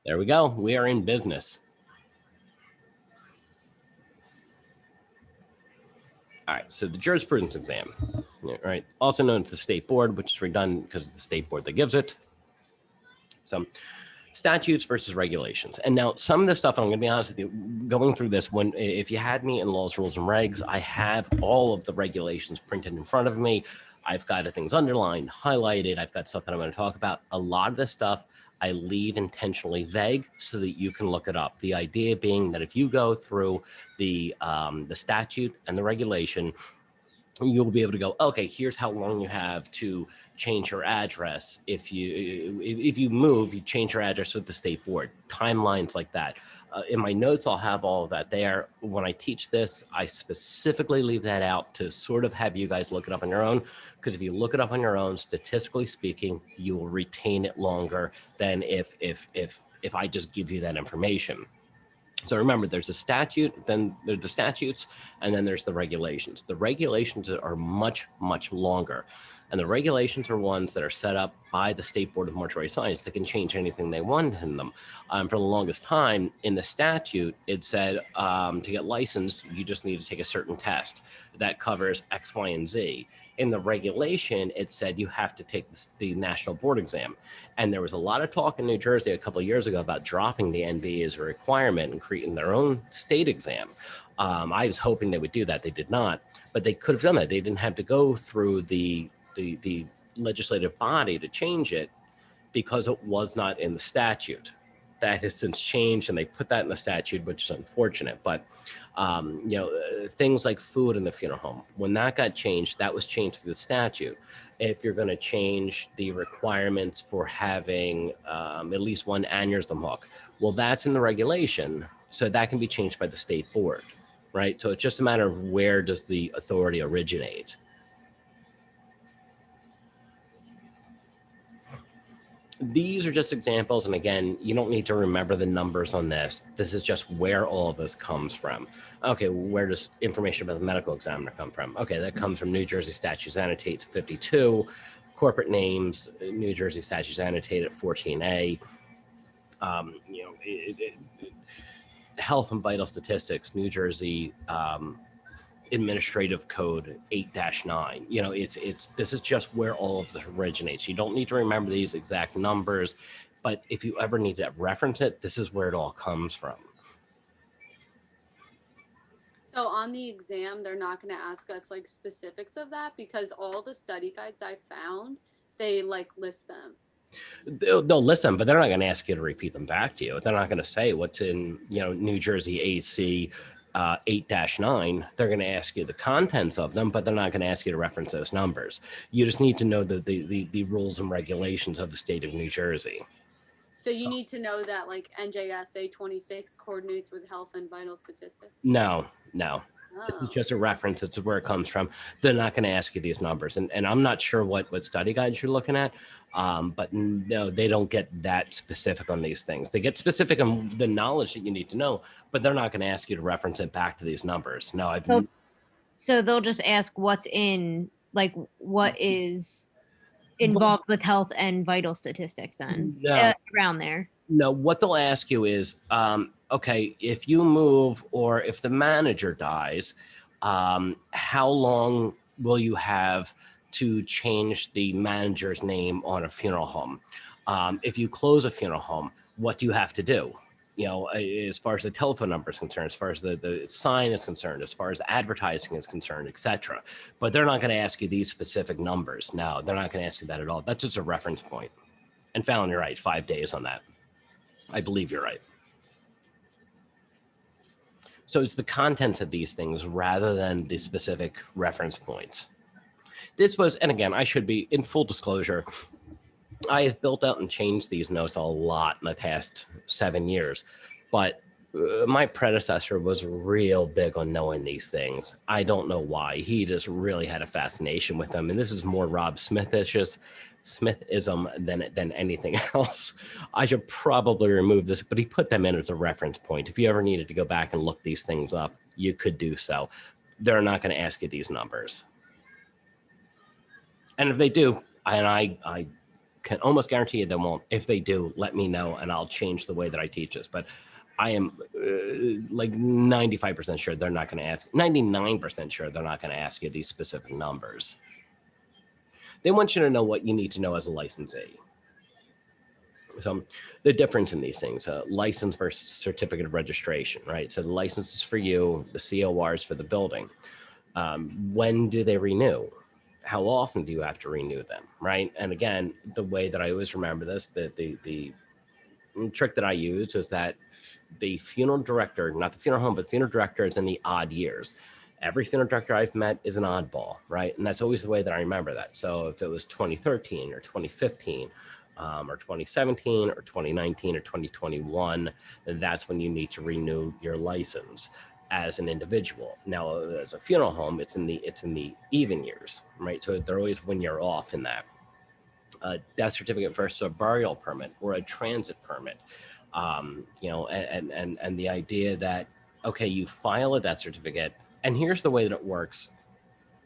There we go. We are in business. All right, so the jurisprudence exam, right? Also known as the state board, which is redundant because it's the state board that gives it. So statutes versus regulations. And now some of this stuff, I'm going to be honest with you, going through this, if you had me in laws, rules, and regs, I have all of the regulations printed in front of me. I've got things underlined, highlighted. I've got stuff that I'm going to talk about. A lot of this stuff I leave intentionally vague so that you can look it up. The idea being that if you go through the statute and the regulation, you'll be able to go, okay, here's how long you have to change your address. If you move, you change your address with the state board, timelines like that. In my notes, I'll have all of that there. When I teach this, I specifically leave that out to sort of have you guys look it up on your own, because if you look it up on your own, statistically speaking, you will retain it longer than if I just give you that information. So remember, there's a statute, then there's the statutes, and then there's the regulations. The regulations are much, much longer. And the regulations are ones that are set up by the State Board of Mortuary Science that can change anything they want in them. For the longest time, in the statute, it said to get licensed, you just need to take a certain test that covers X, Y, and Z. In the regulation, it said you have to take the national board exam. And there was a lot of talk in New Jersey a couple of years ago about dropping the NB as a requirement and creating their own state exam. I was hoping they would do that. They did not, but they could have done that. They didn't have to go through the legislative body to change it because it was not in the statute. That has since changed, and they put that in the statute, which is unfortunate. But things like food in the funeral home, when that got changed, that was changed to the statute. If you're going to change the requirements for having at least one aneurysm hook, well, that's in the regulation, so that can be changed by the state board, right? So it's just a matter of where does the authority originate. These are just examples, and again, you don't need to remember the numbers on this. This is just where all of this comes from. Okay, where does information about the medical examiner come from? Okay, that comes from New Jersey Statutes Annotated 52, corporate names, New Jersey Statutes Annotated 14A, health and vital statistics, New Jersey Administrative Code 8-9. This is just where all of this originates. You don't need to remember these exact numbers, but if you ever need to reference it, this is where it all comes from. So on the exam, they're not going to ask us like specifics of that, because all the study guides I found, they like list them. They'll list them, but they're not going to ask you to repeat them back to you. They're not going to say what's in, New Jersey AC 8-9. They're going to ask you the contents of them, but they're not going to ask you to reference those numbers. You just need to know the rules and regulations of the state of New Jersey. So you need to know that like NJSA 26 coordinates with health and vital statistics? No. This is just a reference. It's where it comes from. They're not going to ask you these numbers. And I'm not sure what study guides you're looking at, but no, they don't get that specific on these things. They get specific on the knowledge that you need to know, but they're not going to ask you to reference it back to these numbers. No, So they'll just ask what's in, like, what is involved with health and vital statistics then around there. No, what they'll ask you is, okay, if you move or if the manager dies, how long will you have to change the manager's name on a funeral home? If you close a funeral home, what do you have to do? As far as the telephone number is concerned, as far as the sign is concerned, as far as advertising is concerned, etc. But they're not going to ask you these specific numbers. No, they're not going to ask you that at all. That's just a reference point. And Fallon, you're right, 5 days on that. I believe you're right. So it's the contents of these things rather than the specific reference points. This was, and again, I should be in full disclosure, I have built out and changed these notes a lot in the past 7 years, but my predecessor was real big on knowing these things. I don't know why. He just really had a fascination with them. And this is more Rob Smithism than anything else. I should probably remove this, but he put them in as a reference point. If you ever needed to go back and look these things up, you could do so. They're not going to ask you these numbers. And if they do, and I can almost guarantee you they won't. If they do, let me know and I'll change the way that I teach this. But I am like 95% sure they're not going to ask, 99% sure they're not going to ask you these specific numbers. They want you to know what you need to know as a licensee. So the difference in these things, license versus certificate of registration, right? So the license is for you, the COR is for the building. When do they renew? How often do you have to renew them, right? And again, the way that I always remember this, the trick that I use is that the funeral director, not the funeral home, but the funeral director is in the odd years. Every funeral director I've met is an oddball, right? And that's always the way that I remember that. So if it was 2013 or 2015 or 2017 or 2019 or 2021, then that's when you need to renew your license as an individual. Now, as a funeral home, it's in the even years, right? So they're always 1 year off in that. A death certificate versus a burial permit or a transit permit, you know, and the idea that, okay, you file a death certificate, and here's the way that it works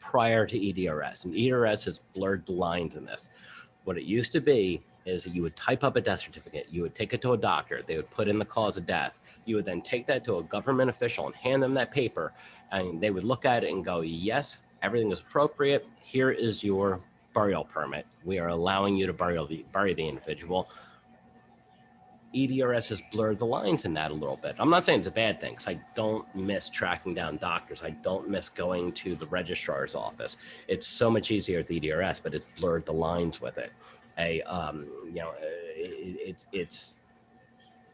prior to EDRS, and EDRS has blurred the lines in this. What it used to be is that you would type up a death certificate, you would take it to a doctor, they would put in the cause of death, you would then take that to a government official and hand them that paper, and they would look at it and go, yes, everything is appropriate, here is your burial permit. We are allowing you to bury the individual. EDRS has blurred the lines in that a little bit. I'm not saying it's a bad thing, because I don't miss tracking down doctors. I don't miss going to the registrar's office. It's so much easier with EDRS, but it's blurred the lines with it. You know, it's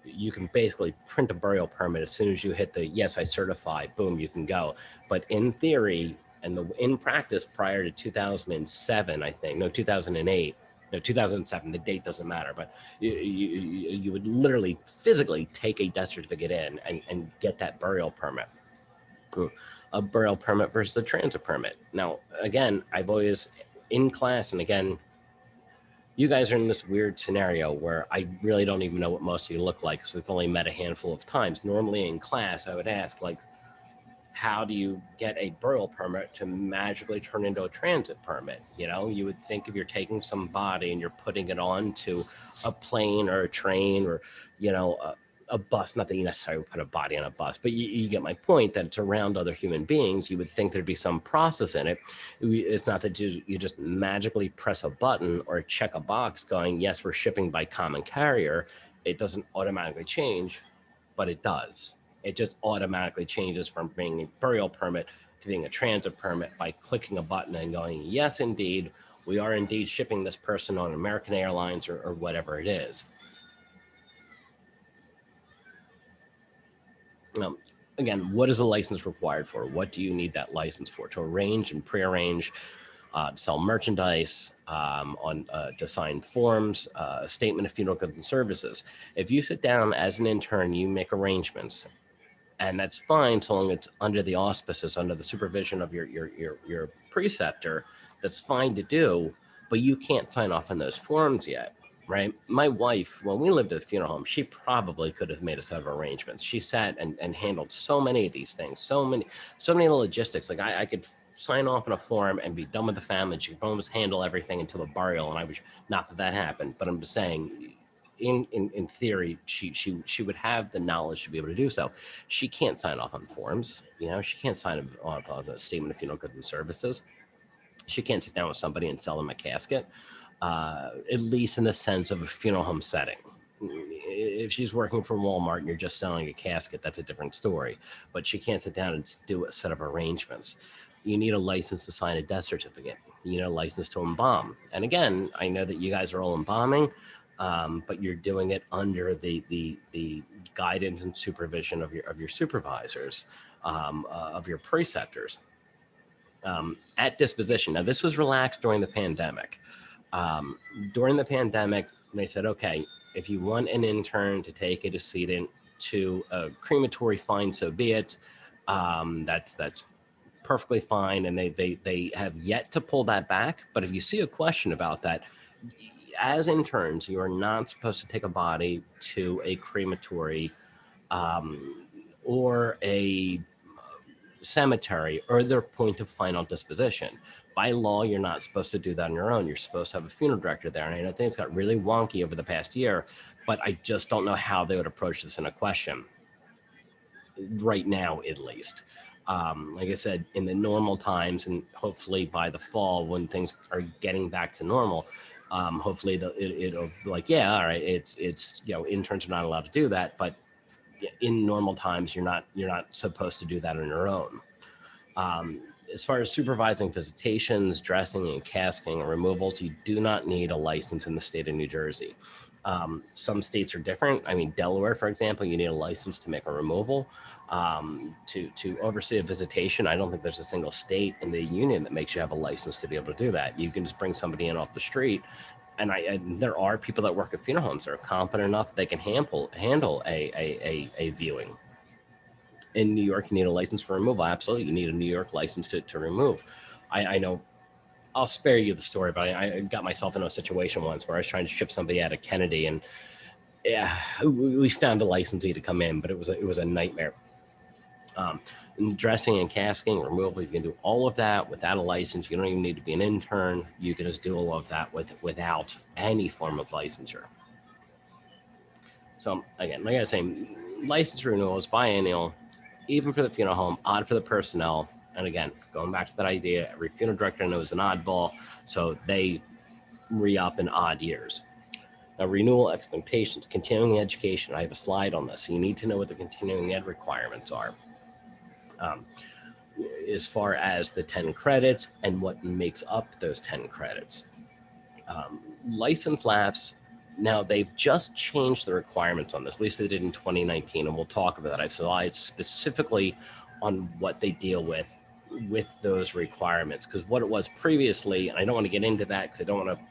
you can basically print a burial permit as soon as you hit the yes, I certify, boom, you can go. But in theory, and in practice prior to 2007, I think, no, 2008, no, 2007, the date doesn't matter, but you would literally physically take a death certificate in and get that burial permit. A burial permit versus a transit permit. Now, again, I've always, in class, and again, you guys are in this weird scenario where I really don't even know what most of you look like, because we've only met a handful of times. Normally in class, I would ask, like, how do you get a burial permit to magically turn into a transit permit? You know, you would think if you're taking some body and you're putting it onto a plane or a train or, you know, a bus, not that you necessarily put a body on a bus, but you get my point, that it's around other human beings. You would think there'd be some process in it. It's not that you just magically press a button or check a box going, yes, we're shipping by common carrier. It doesn't automatically change, but it does. It just automatically changes from being a burial permit to being a transit permit by clicking a button and going, yes, indeed, we are indeed shipping this person on American Airlines or whatever it is. Again, what is a license required for? What do you need that license for? To arrange and prearrange, to sell merchandise, to sign forms, a statement of funeral goods and services. If you sit down as an intern, you make arrangements. And that's fine so long as it's under the auspices, under the supervision of your preceptor. That's fine to do, but you can't sign off on those forms yet, right? My wife, when we lived at a funeral home, she probably could have made a set of arrangements. She sat and handled so many of these things, so many logistics. Like I could sign off on a form and be done with the family. She could almost handle everything until the burial. And I wish not that happened, but I'm just saying, in theory, she would have the knowledge to be able to do so. She can't sign off on forms. You know, she can't sign off on a statement of funeral goods and services. She can't sit down with somebody and sell them a casket, at least in the sense of a funeral home setting. If she's working for Walmart and you're just selling a casket, that's a different story. But she can't sit down and do a set of arrangements. You need a license to sign a death certificate. You need a license to embalm. And again, I know that you guys are all embalming, but you're doing it under the guidance and supervision of your supervisors, of your preceptors. At disposition. Now, this was relaxed during the pandemic. During the pandemic, they said, okay, if you want an intern to take a decedent to a crematory, fine, so be it. That's perfectly fine, and they have yet to pull that back. But if you see a question about that, as interns, you are not supposed to take a body to a crematory or a cemetery or their point of final disposition. by law, you're not supposed to do that on your own. You're supposed to have a funeral director there. And I know things got really wonky over the past year, but I just don't know how they would approach this in a question right now, at least. Like I said, in the normal times, and hopefully by the fall, when things are getting back to normal, hopefully it'll be like, yeah, all right, it's interns are not allowed to do that, but in normal times, you're not supposed to do that on your own. As far as supervising visitations, dressing and casking and removals, you do not need a license in the state of New Jersey. Some states are different. I mean, Delaware, for example, you need a license to make a removal. To oversee a visitation, I don't think there's a single state in the union that makes you have a license to be able to do that. You can just bring somebody in off the street. And there are people that work at funeral homes that are competent enough they can handle a viewing. In New York, you need a license for removal. Absolutely, you need a New York license to remove. I know. I'll spare you the story, but I got myself in a situation once where I was trying to ship somebody out of Kennedy, and yeah, we found a licensee to come in, but it was a nightmare. And dressing and casking, removal, you can do all of that without a license. You don't even need to be an intern. You can just do all of that without any form of licensure. So again, like I was saying, license renewal is biennial, even for the funeral home, odd for the personnel. And again, going back to that idea, every funeral director knows an oddball, so they re-up in odd years. Now, renewal expectations, continuing education. I have a slide on this. So you need to know what the continuing ed requirements are. As far as the 10 credits and what makes up those 10 credits. License lapse. Now, they've just changed the requirements on this. At least they did in 2019, and we'll talk about that. I have slides specifically on what they deal with those requirements, because what it was previously, and I don't want to get into that because I don't want to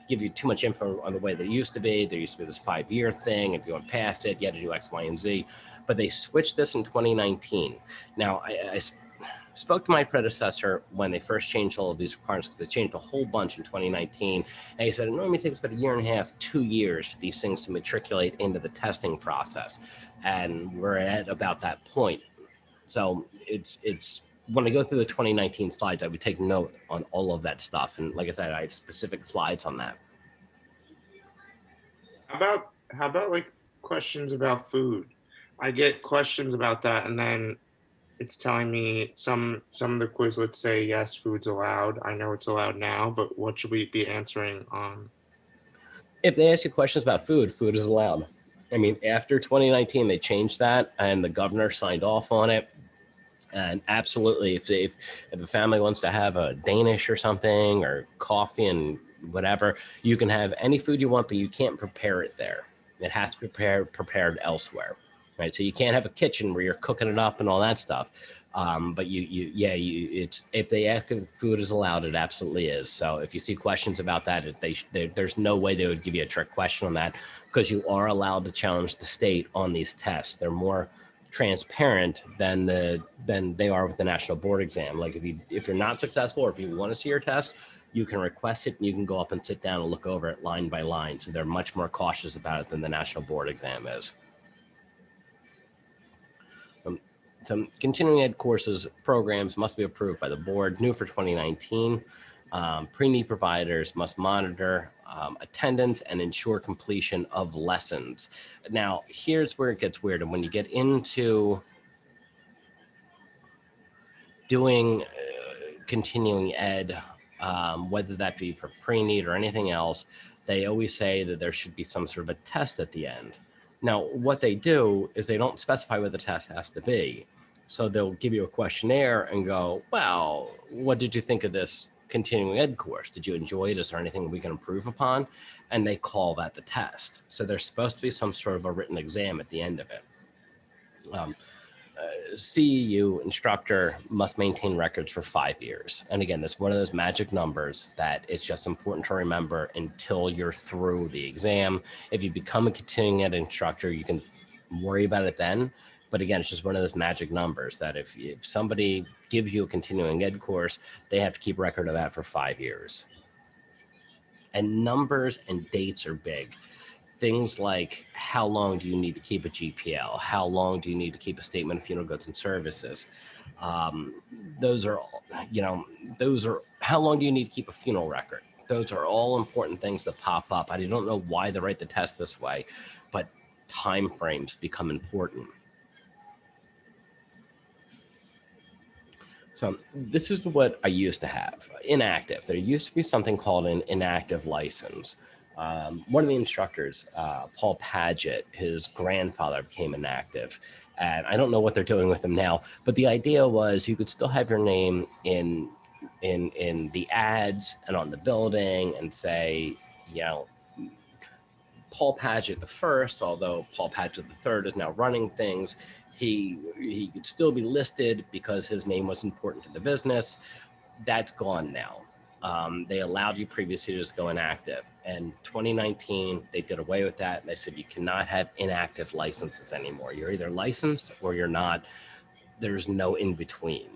give you too much info on the way they used to be. There used to be this 5-year thing. If you went past it, you had to do X, Y, and Z. But they switched this in 2019. Now, I spoke to my predecessor when they first changed all of these requirements, because they changed a whole bunch in 2019. And he said it normally takes about 1.5 years, 2 years for these things to matriculate into the testing process. And we're at about that point. So it's when I go through the 2019 slides, I would take note on all of that stuff. And like I said, I have specific slides on that. How about like questions about food? I get questions about that, and then it's telling me some of the Quizlets say yes, food's allowed. I know it's allowed now, but what should we be answering on? If they ask you questions about food, food is allowed. I mean, after 2019, they changed that, and the governor signed off on it. And absolutely, if a family wants to have a Danish or something, or coffee and whatever, you can have any food you want, but you can't prepare it there. It has to be prepared elsewhere, right? So you can't have a kitchen where you're cooking it up and all that stuff. But it's if they ask if food is allowed, it absolutely is. So if you see questions about that, there's no way they would give you a trick question on that, because you are allowed to challenge the state on these tests. They're more transparent than they are with the national board exam. Like if you're not successful, or if you want to see your test, you can request it and you can go up and sit down and look over it line by line. So they're much more cautious about it than the national board exam is. Some continuing ed courses programs must be approved by the board. New for 2019. Pre-need providers must monitor attendance and ensure completion of lessons. Now, here's where it gets weird. And when you get into doing continuing ed, whether that be for pre-need or anything else, they always say that there should be some sort of a test at the end. Now, what they do is they don't specify what the test has to be. So they'll give you a questionnaire and go, well, what did you think of this continuing ed course? Did you enjoy it? Is there anything we can improve upon? And they call that the test. So there's supposed to be some sort of a written exam at the end of it. CEU instructor must maintain records for 5 years. And again, that's one of those magic numbers that it's just important to remember until you're through the exam. If you become a continuing ed instructor, you can worry about it then. But again, it's just one of those magic numbers that if somebody gives you a continuing ed course, they have to keep record of that for 5 years. And numbers and dates are big. Things like how long do you need to keep a GPL? How long do you need to keep a statement of funeral goods and services? Those are, those are, how long do you need to keep a funeral record? Those are all important things that pop up. I don't know why they write the test this way, but time frames become important. So this is what I used to have, inactive. There used to be something called an inactive license. One of the instructors, Paul Paget, his grandfather became inactive. And I don't know what they're doing with him now, but the idea was you could still have your name in the ads and on the building and say, Paul Paget the first, although Paul Paget the third is now running things, he could still be listed because his name was important to the business. That's gone now. They allowed you previously to just go inactive. And 2019, they did away with that. And they said you cannot have inactive licenses anymore. You're either licensed or you're not. There's no in between.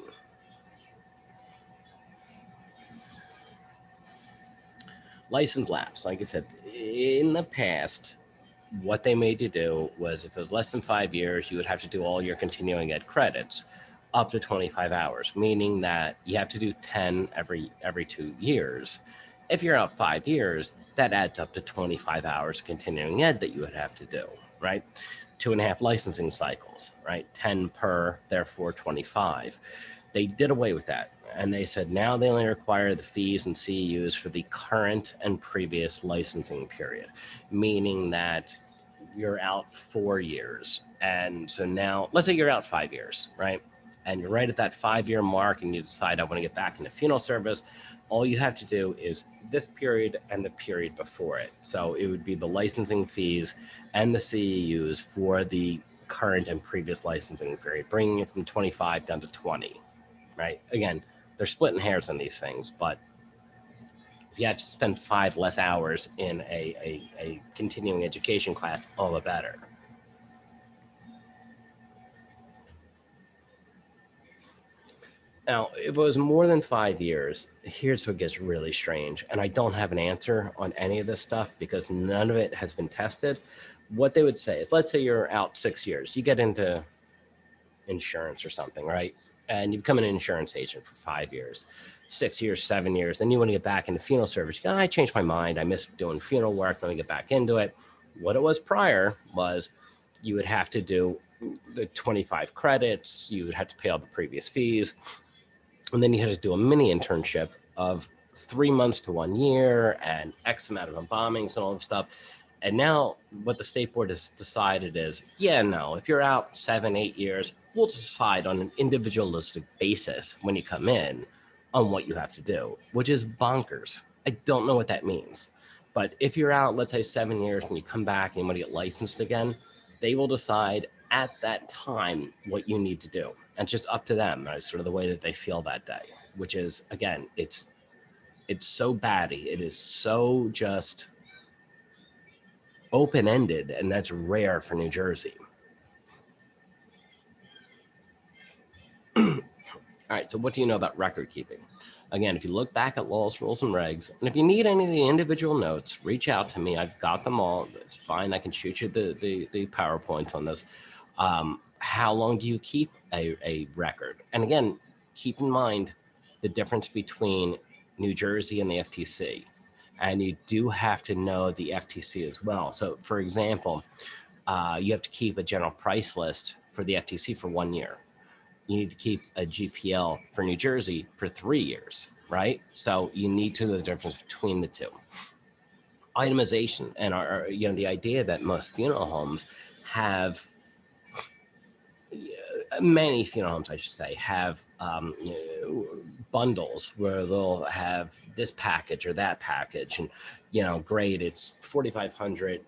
License lapse, like I said, in the past, what they made you do was if it was less than 5 years, you would have to do all your continuing ed credits up to 25 hours, meaning that you have to do 10 every 2 years. If you're out 5 years, that adds up to 25 hours of continuing ed that you would have to do, right? 2.5 licensing cycles, right? 10 per, therefore 25. They did away with that. And they said now they only require the fees and CEUs for the current and previous licensing period, meaning that you're out 4 years. And so now, let's say you're out 5 years, right? And you're right at that 5-year mark and you decide I want to get back into funeral service. All you have to do is this period and the period before it. So it would be the licensing fees and the CEUs for the current and previous licensing period, bringing it from 25 down to 20, right? Again, they're splitting hairs on these things, but if you have to spend 5 less hours in a continuing education class, all the better. Now, if it was more than 5 years, here's what gets really strange. And I don't have an answer on any of this stuff because none of it has been tested. What they would say is, let's say you're out 6 years, you get into insurance or something, right? And you become an insurance agent for 5 years, 6 years, 7 years. Then you want to get back into funeral service. You go, I changed my mind. I miss doing funeral work. Let me get back into it. What it was prior was you would have to do the 25 credits. You would have to pay all the previous fees. And then you had to do a mini internship of 3 months to 1 year and X amount of embalmings and all this stuff. And now what the state board has decided is, if you're out 7, 8 years, we'll decide on an individualistic basis when you come in on what you have to do, which is bonkers. I don't know what that means. But if you're out, let's say 7 years and you come back and you want to get licensed again, they will decide at that time what you need to do. And it's just up to them. It's sort of the way that they feel that day, which is, again, it's so batty. It is so just open-ended, and that's rare for New Jersey. All right, so what do you know about record keeping? Again, if you look back at laws, rules, and regs, and if you need any of the individual notes, reach out to me. I've got them all. It's fine. I can shoot you the PowerPoints on this. How long do you keep a record? And again, keep in mind the difference between New Jersey and the FTC. And you do have to know the FTC as well. So for example, you have to keep a general price list for the FTC for 1 year. You need to keep a GPL for New Jersey for 3 years, right? So you need to know the difference between the two. Itemization and the idea that most funeral homes have, many funeral homes, I should say, have bundles where they'll have this package or that package, and great, it's $4,500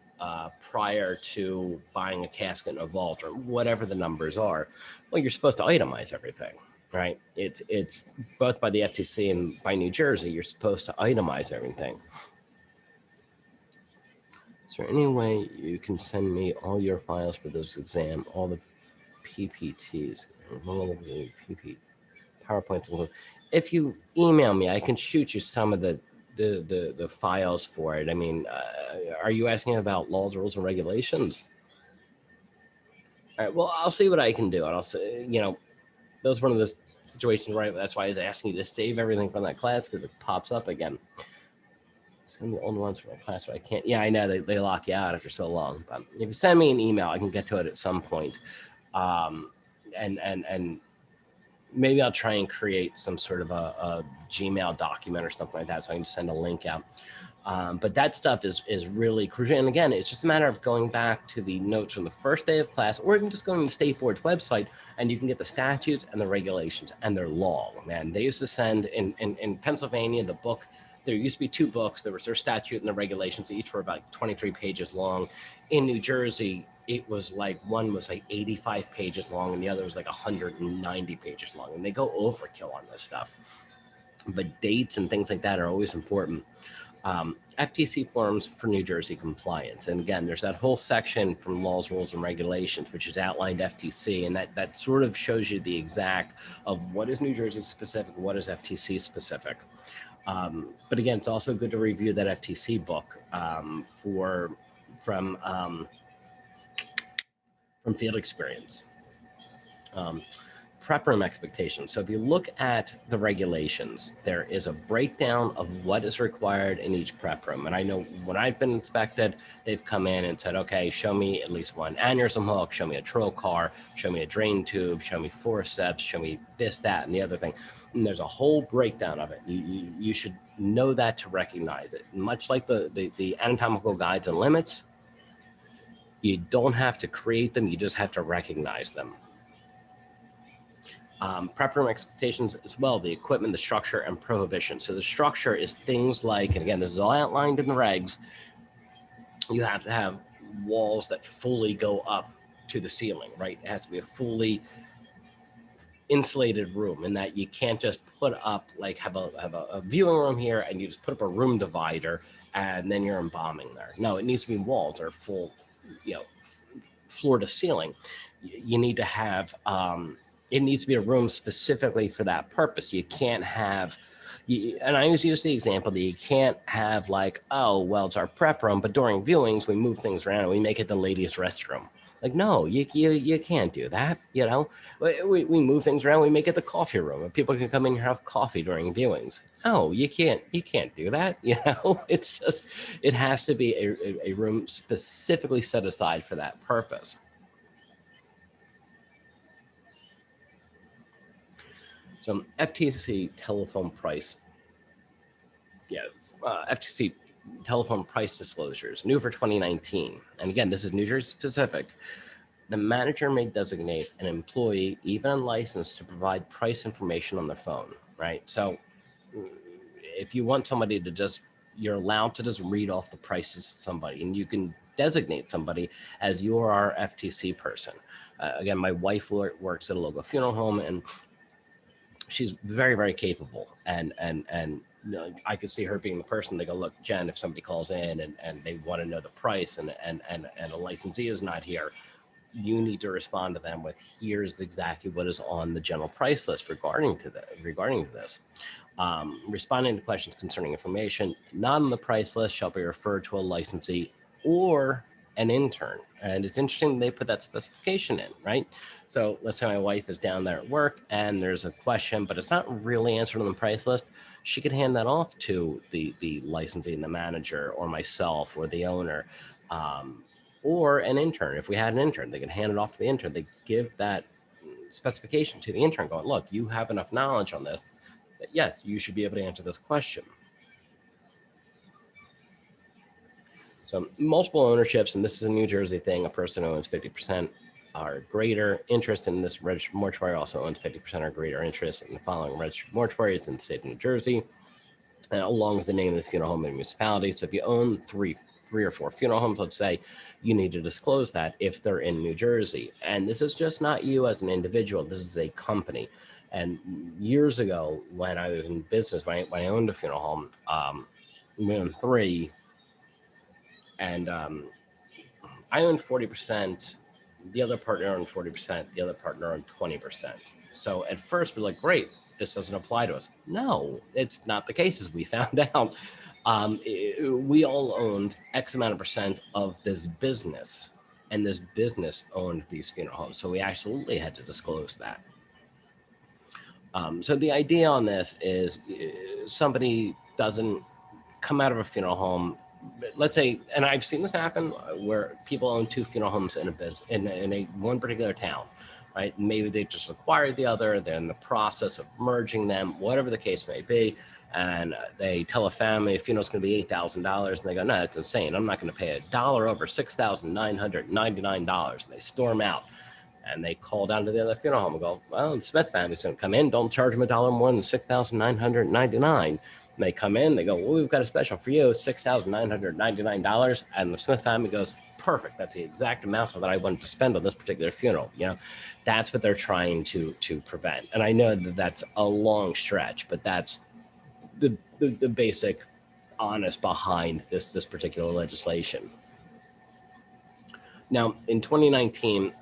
prior to buying a casket and a vault or whatever the numbers are. Well, you're supposed to itemize everything, right? It's both by the FTC and by New Jersey. You're supposed to itemize everything. Is there any way you can send me all your files for this exam, all the PPTs, PowerPoints? If you email me, I can shoot you some of the files for it. I mean, are you asking about laws, rules, and regulations? All right, well, I'll see what I can do. And I'll say, those are one of the situations, right? That's why I was asking you to save everything from that class, because it pops up again. Some of the old ones from my class, but I can't. Yeah, I know they lock you out after so long. But if you send me an email, I can get to it at some point. And maybe I'll try and create some sort of a Gmail document or something like that, so I can just send a link out. But that stuff is really crucial. And again, it's just a matter of going back to the notes from the first day of class, or even just going to the state board's website, and you can get the statutes and the regulations, and they're long, man. They used to send in Pennsylvania, the book, there used to be 2 books. There was their statute and the regulations. Each were about 23 pages long. In New Jersey, it was like, one was like 85 pages long and the other was like 190 pages long. And they go overkill on this stuff. But dates and things like that are always important. FTC forms for New Jersey compliance. And again, there's that whole section from laws, rules, and regulations, which is outlined FTC. And that sort of shows you the exact of what is New Jersey specific, what is FTC specific. But again, it's also good to review that FTC book from field experience. Prep room expectations. So if you look at the regulations, there is a breakdown of what is required in each prep room. And I know when I've been inspected, they've come in and said, okay, show me at least one aneurysm hook, show me a trocar, show me a drain tube, show me forceps, show me this, that, and the other thing. And there's a whole breakdown of it. You should know that to recognize it. Much like the anatomical guides and limits, you don't have to create them, you just have to recognize them. Prep room expectations as well, the equipment, the structure, and prohibition. So the structure is things like, and again, this is all outlined in the regs, you have to have walls that fully go up to the ceiling, right? It has to be a fully insulated room, in that you can't just put up, like have a viewing room here and you just put up a room divider and then you're embalming there. No, it needs to be walls that are full, floor to ceiling. You need to have, it needs to be a room specifically for that purpose. You can't have, and I always use the example that you can't have like, oh, well, it's our prep room, but during viewings, we move things around and we make it the ladies' restroom. Like, no, you can't do that. We move things around. We make it the coffee room, and people can come in here and have coffee during viewings. Oh, you can't do that. It's just, it has to be a room specifically set aside for that purpose. So FTC telephone price. FTC telephone price disclosures, new for 2019. And again, this is New Jersey specific. The manager may designate an employee, even unlicensed, to provide price information on their phone, right? So if you want somebody to just, you're allowed to just read off the prices to somebody, and you can designate somebody as you're our FTC person. Again, my wife works at a local funeral home, and she's very, very capable. And I could see her being the person. They go, look, Jen, if somebody calls in and they want to know the price and a licensee is not here, you need to respond to them with, here's exactly what is on the general price list regarding this. Responding to questions concerning information not on the price list shall be referred to a licensee or an intern. And it's interesting they put that specification in, right? So let's say my wife is down there at work and there's a question, but it's not really answered on the price list. She could hand that off to the licensee and the manager, or myself, or the owner, or an intern. If we had an intern, they could hand it off to the intern. They give that specification to the intern going, look, you have enough knowledge on this that yes, you should be able to answer this question. So multiple ownerships, and this is a New Jersey thing. A person owns 50% or greater interest in this registered mortuary also owns 50% or greater interest in the following registered mortuaries in the state of New Jersey, along with the name of the funeral home and municipality. So if you own three or four funeral homes, let's say, you need to disclose that if they're in New Jersey. And this is just not you as an individual. This is a company. And years ago, when I was in business, when I owned a funeral home, we owned 3, and I owned 40%. The other partner owned 40%. The other partner owned 20%. So at first, we're like, great, this doesn't apply to us. No, it's not the case, as we found out. We all owned X amount of percent of this business, and this business owned these funeral homes. So we absolutely had to disclose that. So the idea on this is somebody doesn't come out of a funeral home, let's say, and I've seen this happen where people own 2 funeral homes in a one particular town, right? Maybe they just acquired the other, they're in the process of merging them, whatever the case may be. And they tell a family a funeral's going to be $8,000, and they go, no, that's insane. I'm not going to pay $1 over $6,999. And they storm out. And they call down to the other funeral home and go, well, the Smith family's going to come in. Don't charge them $1 more than $6,999. And they come in, they go, well, we've got a special for you, $6,999. And the Smith family goes, perfect. That's the exact amount that I wanted to spend on this particular funeral. You know, that's what they're trying to prevent. And I know that that's a long stretch, but that's the basic honest behind this particular legislation. Now, in 2019,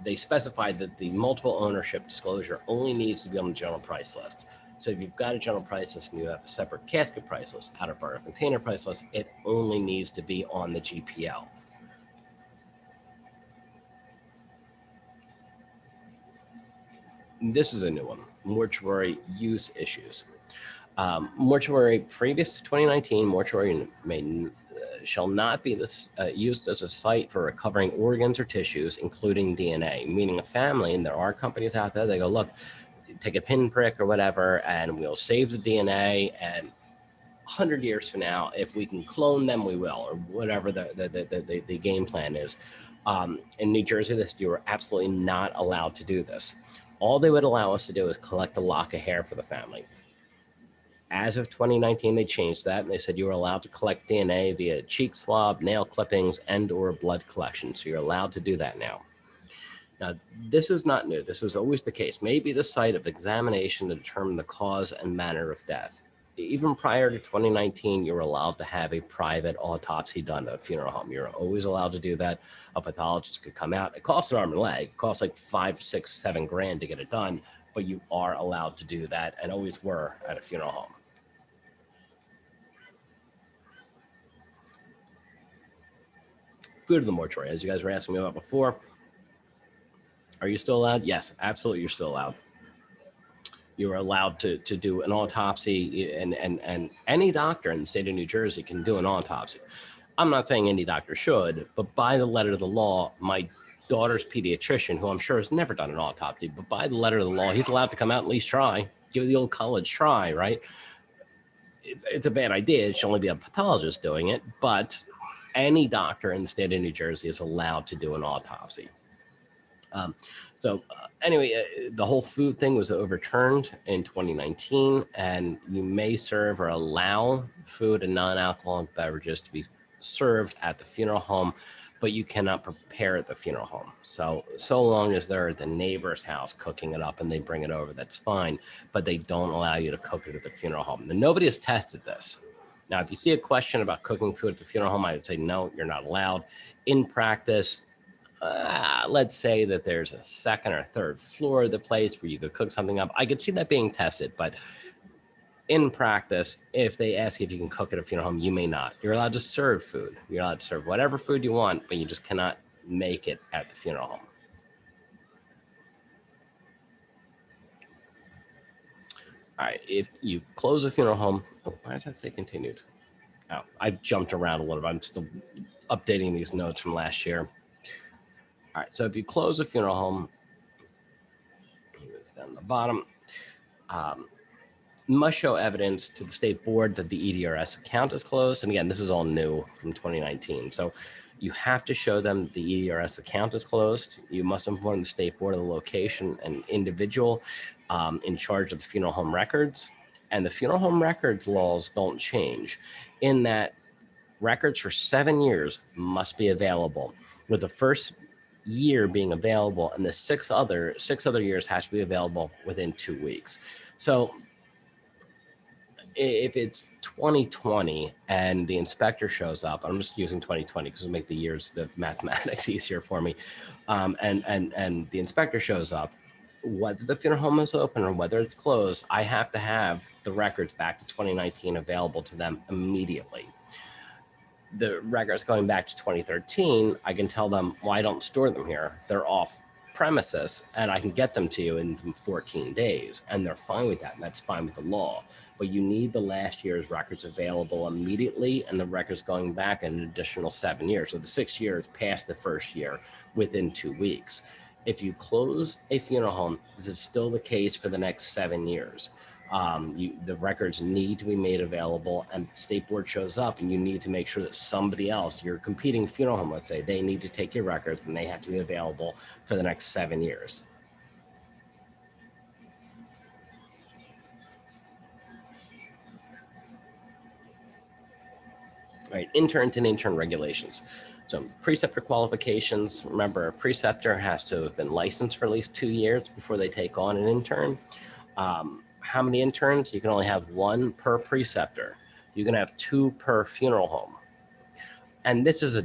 they specified that the multiple ownership disclosure only needs to be on the general price list. So if you've got a general price list and you have a separate casket price list, outer barrel container price list, it only needs to be on the GPL. This is a new one, mortuary use issues. Mortuary previous to 2019, mortuary shall not be used as a site for recovering organs or tissues, including DNA, meaning a family, and there are companies out there, they go, look, take a pinprick or whatever, and we'll save the DNA, and 100 years from now, if we can clone them, we will, or whatever the game plan is. In New Jersey, you are absolutely not allowed to do this. All they would allow us to do is collect a lock of hair for the family. As of 2019, they changed that, and they said you were allowed to collect DNA via cheek swab, nail clippings, and/or blood collection. So you're allowed to do that now. Now, this is not new. This was always the case. Maybe the site of examination to determine the cause and manner of death. Even prior to 2019, you were allowed to have a private autopsy done at a funeral home. You're always allowed to do that. A pathologist could come out. It costs an arm and a leg. It costs like $5, $6, $7 grand to get it done, but you are allowed to do that, and always were at a funeral home. Food in the mortuary, as you guys were asking me about before. Are you still allowed? Yes, absolutely, you're still allowed. You are allowed to do an autopsy, and any doctor in the state of New Jersey can do an autopsy. I'm not saying any doctor should, but by the letter of the law, my daughter's pediatrician, who I'm sure has never done an autopsy, but by the letter of the law, he's allowed to come out and at least try, give it the old college try, right? It's a bad idea. It should only be a pathologist doing it, but any doctor in the state of New Jersey is allowed to do an autopsy. Anyway, the whole food thing was overturned in 2019, and you may serve or allow food and non-alcoholic beverages to be served at the funeral home, but you cannot prepare at the funeral home. So long as they're at the neighbor's house cooking it up and they bring it over, that's fine, but they don't allow you to cook it at the funeral home. And nobody has tested this. Now, if you see a question about cooking food at the funeral home, I would say, no, you're not allowed. In practice, let's say that there's a second or third floor of the place where you could cook something up. I could see that being tested, but in practice, if they ask you if you can cook at a funeral home, you may not. You're allowed to serve food. You're allowed to serve whatever food you want, but you just cannot make it at the funeral home. All right, if you close a funeral home, why does that say continued? Oh, I've jumped around a little bit. I'm still updating these notes from last year. All right, so if you close a funeral home, it's down the bottom, must show evidence to the state board that the EDRS account is closed. And again, this is all new from 2019. So you have to show them that the EDRS account is closed. You must inform the state board of the location and individual in charge of the funeral home records. And the funeral home records laws don't change in that records for 7 years must be available, with the first year being available and the six other years has to be available within 2 weeks. So if it's 2020 and the inspector shows up, I'm just using 2020 because it'll make the mathematics easier for me. And the inspector shows up, whether the funeral home is open or whether it's closed, I have to have the records back to 2019 available to them immediately. The records going back to 2013, I can tell them, well, I don't store them here. They're off premises and I can get them to you in 14 days, and they're fine with that, and that's fine with the law. But you need the last year's records available immediately, and the records going back an additional 7 years. So the 6 years past the first year within 2 weeks. If you close a funeral home, this is still the case for the next 7 years. The records need to be made available, and state board shows up, and you need to make sure that somebody else, your competing funeral home, let's say, they need to take your records and they have to be available for the next 7 years. All right, intern and intern regulations. So preceptor qualifications, remember a preceptor has to have been licensed for at least 2 years before they take on an intern. How many interns? You can only have 1 per preceptor. You can have 2 per funeral home. And this is a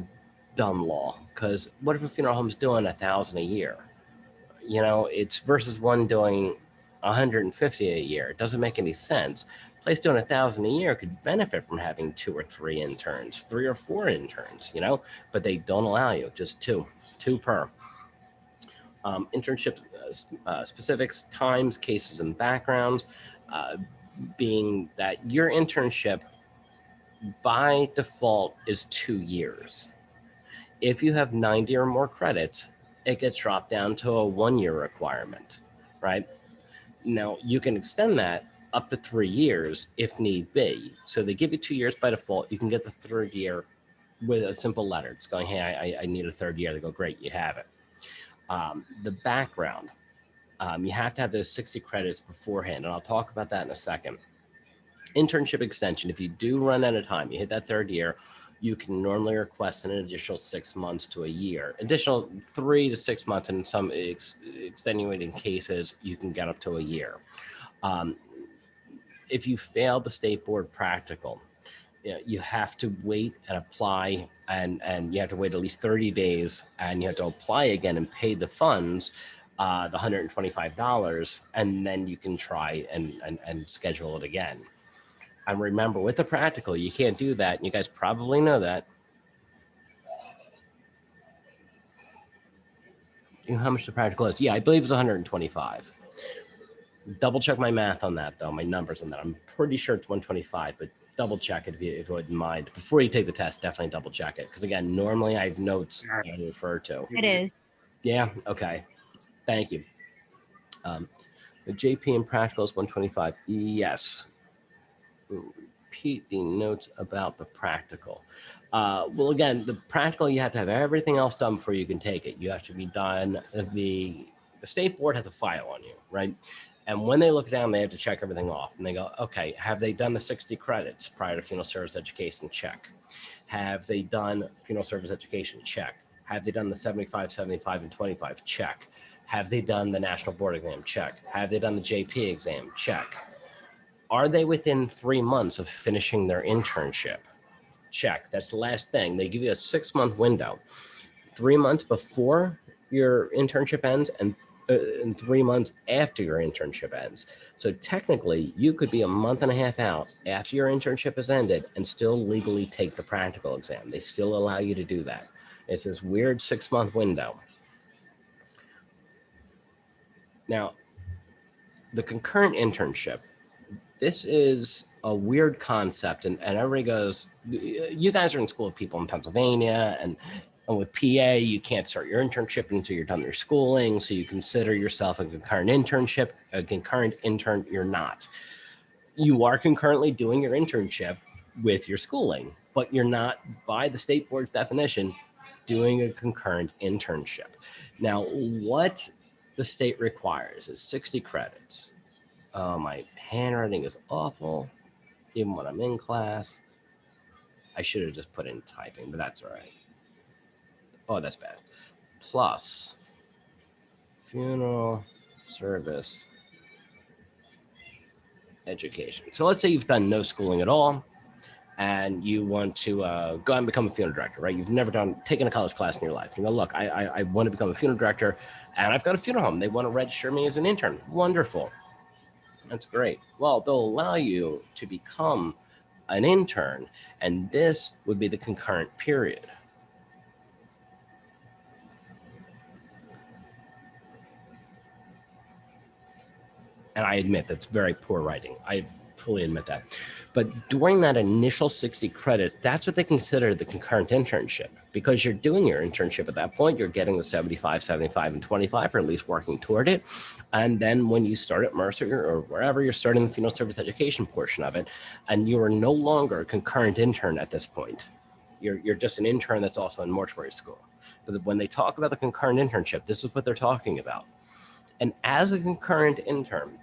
dumb law, because what if a funeral home's doing 1,000 a year? You know, it's versus one doing 150 a year. It doesn't make any sense. A place doing 1,000 a year could benefit from having 2 or 3 interns, 3 or 4 interns, you know, but they don't allow you, just 2 per. Internship specifics, times, cases, and backgrounds, being that your internship by default is 2 years. If you have 90 or more credits, it gets dropped down to a 1-year requirement, right? Now, you can extend that up to 3 years if need be. So they give you 2 years by default. You can get the 3rd year with a simple letter. It's going, hey, I need a 3rd year. They go, great, you have it. The background, you have to have those 60 credits beforehand, and I'll talk about that in a second. Internship extension, if you do run out of time, you hit that 3rd year, you can normally request an additional 6 months to a year, additional 3 to 6 months, and in some extenuating cases, you can get up to a year. If you fail the state board practical, you have to wait and apply, and you have to wait at least 30 days, and you have to apply again and pay the funds, the $125, and then you can try and schedule it again. And remember, with the practical, you can't do that. And you guys probably know that. You know how much the practical is? Yeah, I believe it's 125. Double check my math on that, though, my numbers on that. I'm pretty sure it's 125, but double check it if you wouldn't mind. Before you take the test, definitely double check it. Because again, normally I have notes that I refer to. It is. Yeah, okay. Thank you. The JP in practical is 125. Yes. Repeat the notes about the practical. Well, again, the practical, you have to have everything else done before you can take it. You have to be done. The state board has a file on you, right? And when they look down, they have to check everything off. And they go, okay, have they done the 60 credits prior to funeral service education? Check. Have they done funeral service education? Check. Have they done the 75, 75, and 25? Check. Have they done the national board exam? Check. Have they done the JP exam? Check. Are they within 3 months of finishing their internship? Check. That's the last thing. They give you a 6-month window. 3 months before your internship ends and 3 months after your internship ends. So technically, you could be a month and a half out after your internship has ended and still legally take the practical exam. They still allow you to do that. It's this weird 6-month window. Now, the concurrent internship, this is a weird concept, and everybody goes, you guys are in school with people in Pennsylvania, and with PA, you can't start your internship until you're done your schooling, so you consider yourself a concurrent intern, you're not. You are concurrently doing your internship with your schooling, but you're not, by the state board's definition, doing a concurrent internship. Now, what the state requires is 60 credits. My handwriting is awful, even when I'm in class. I should have just put in typing, but that's all right. Oh, that's bad. Plus funeral service education. So let's say you've done no schooling at all, and you want to go out and become a funeral director, right? You've never taken a college class in your life. You go, look, I want to become a funeral director, and I've got a funeral home. They want to register me as an intern. Wonderful. That's great. Well, they'll allow you to become an intern, and this would be the concurrent period. And I admit that's very poor writing. I fully admit that. But during that initial 60 credits, that's what they consider the concurrent internship, because you're doing your internship at that point. You're getting the 75, 75, and 25, or at least working toward it. And then when you start at Mercer or wherever, you're starting the funeral service education portion of it, and you are no longer a concurrent intern at this point. You're just an intern that's also in mortuary school. But when they talk about the concurrent internship, this is what they're talking about. And as a concurrent intern,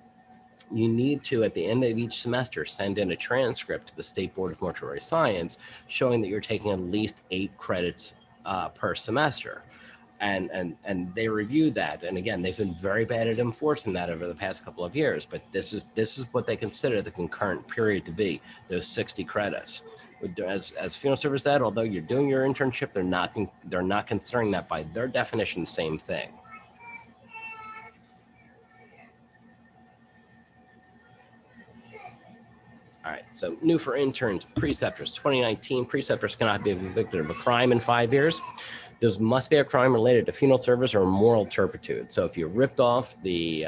you need to, at the end of each semester, send in a transcript to the State Board of Mortuary Science showing that you're taking at least 8 credits per semester. And they review that. And again, they've been very bad at enforcing that over the past couple of years, but this is what they consider the concurrent period to be, those 60 credits. As funeral service ed, although you're doing your internship, they're not considering that by their definition, same thing. All right, so new for interns, preceptors, 2019, preceptors cannot be convicted of a crime in 5 years. This must be a crime related to funeral service or moral turpitude. So if you ripped off the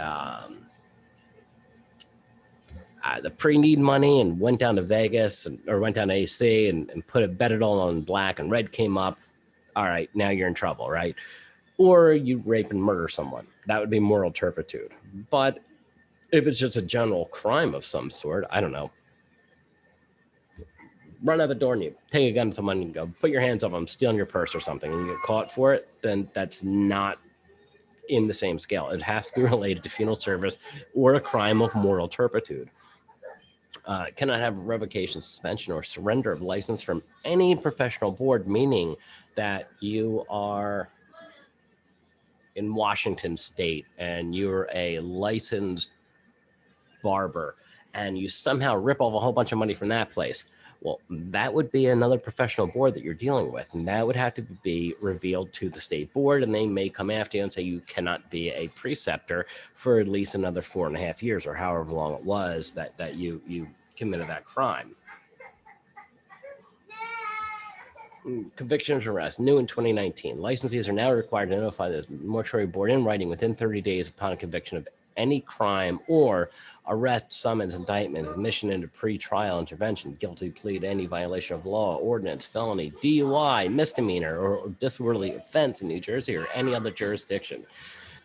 pre-need money and went down to Vegas or went down to AC and bet it all on black and red came up, all right, now you're in trouble, right? Or you rape and murder someone. That would be moral turpitude. But if it's just a general crime of some sort, I don't know. Run out the door and you take a gun to someone and go, put your hands up, I'm stealing your purse or something, and you get caught for it, then that's not in the same scale. It has to be related to funeral service or a crime of moral turpitude. Cannot have revocation, suspension, or surrender of license from any professional board, meaning that you are in Washington State and you're a licensed barber and you somehow rip off a whole bunch of money from that place. Well, that would be another professional board that you're dealing with, and that would have to be revealed to the state board, and they may come after you and say you cannot be a preceptor for at least another 4.5 years or however long it was that you committed that crime. Convictions arrest, new in 2019. Licensees are now required to notify the mortuary board in writing within 30 days upon a conviction of any crime or arrest, summons, indictment, admission into pre-trial intervention, guilty plea to any violation of law, ordinance, felony, DUI, misdemeanor, or disorderly offense in New Jersey or any other jurisdiction.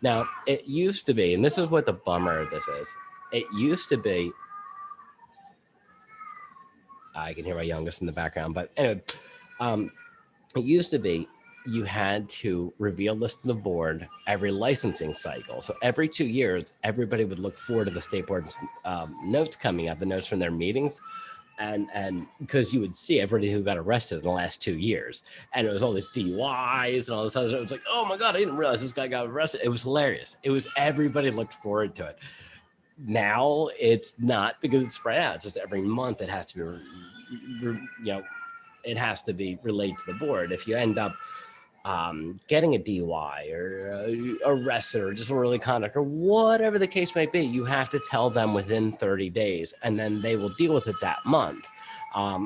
Now, it used to be, and this is what the bummer of this is, it used to be, I can hear my youngest in the background, but anyway, it used to be you had to reveal this to the board every licensing cycle. So every 2 years, everybody would look forward to the state board's notes coming up, the notes from their meetings. And because you would see everybody who got arrested in the last 2 years. And it was all these DUIs and all this other stuff. It was like, oh my God, I didn't realize this guy got arrested. It was hilarious. It was, everybody looked forward to it. Now it's not, because it's spread out. It's just every month it has to be, it has to be relayed to the board. If you end up getting a DUI or arrested or disorderly conduct or whatever the case may be, you have to tell them within 30 days and then they will deal with it that month.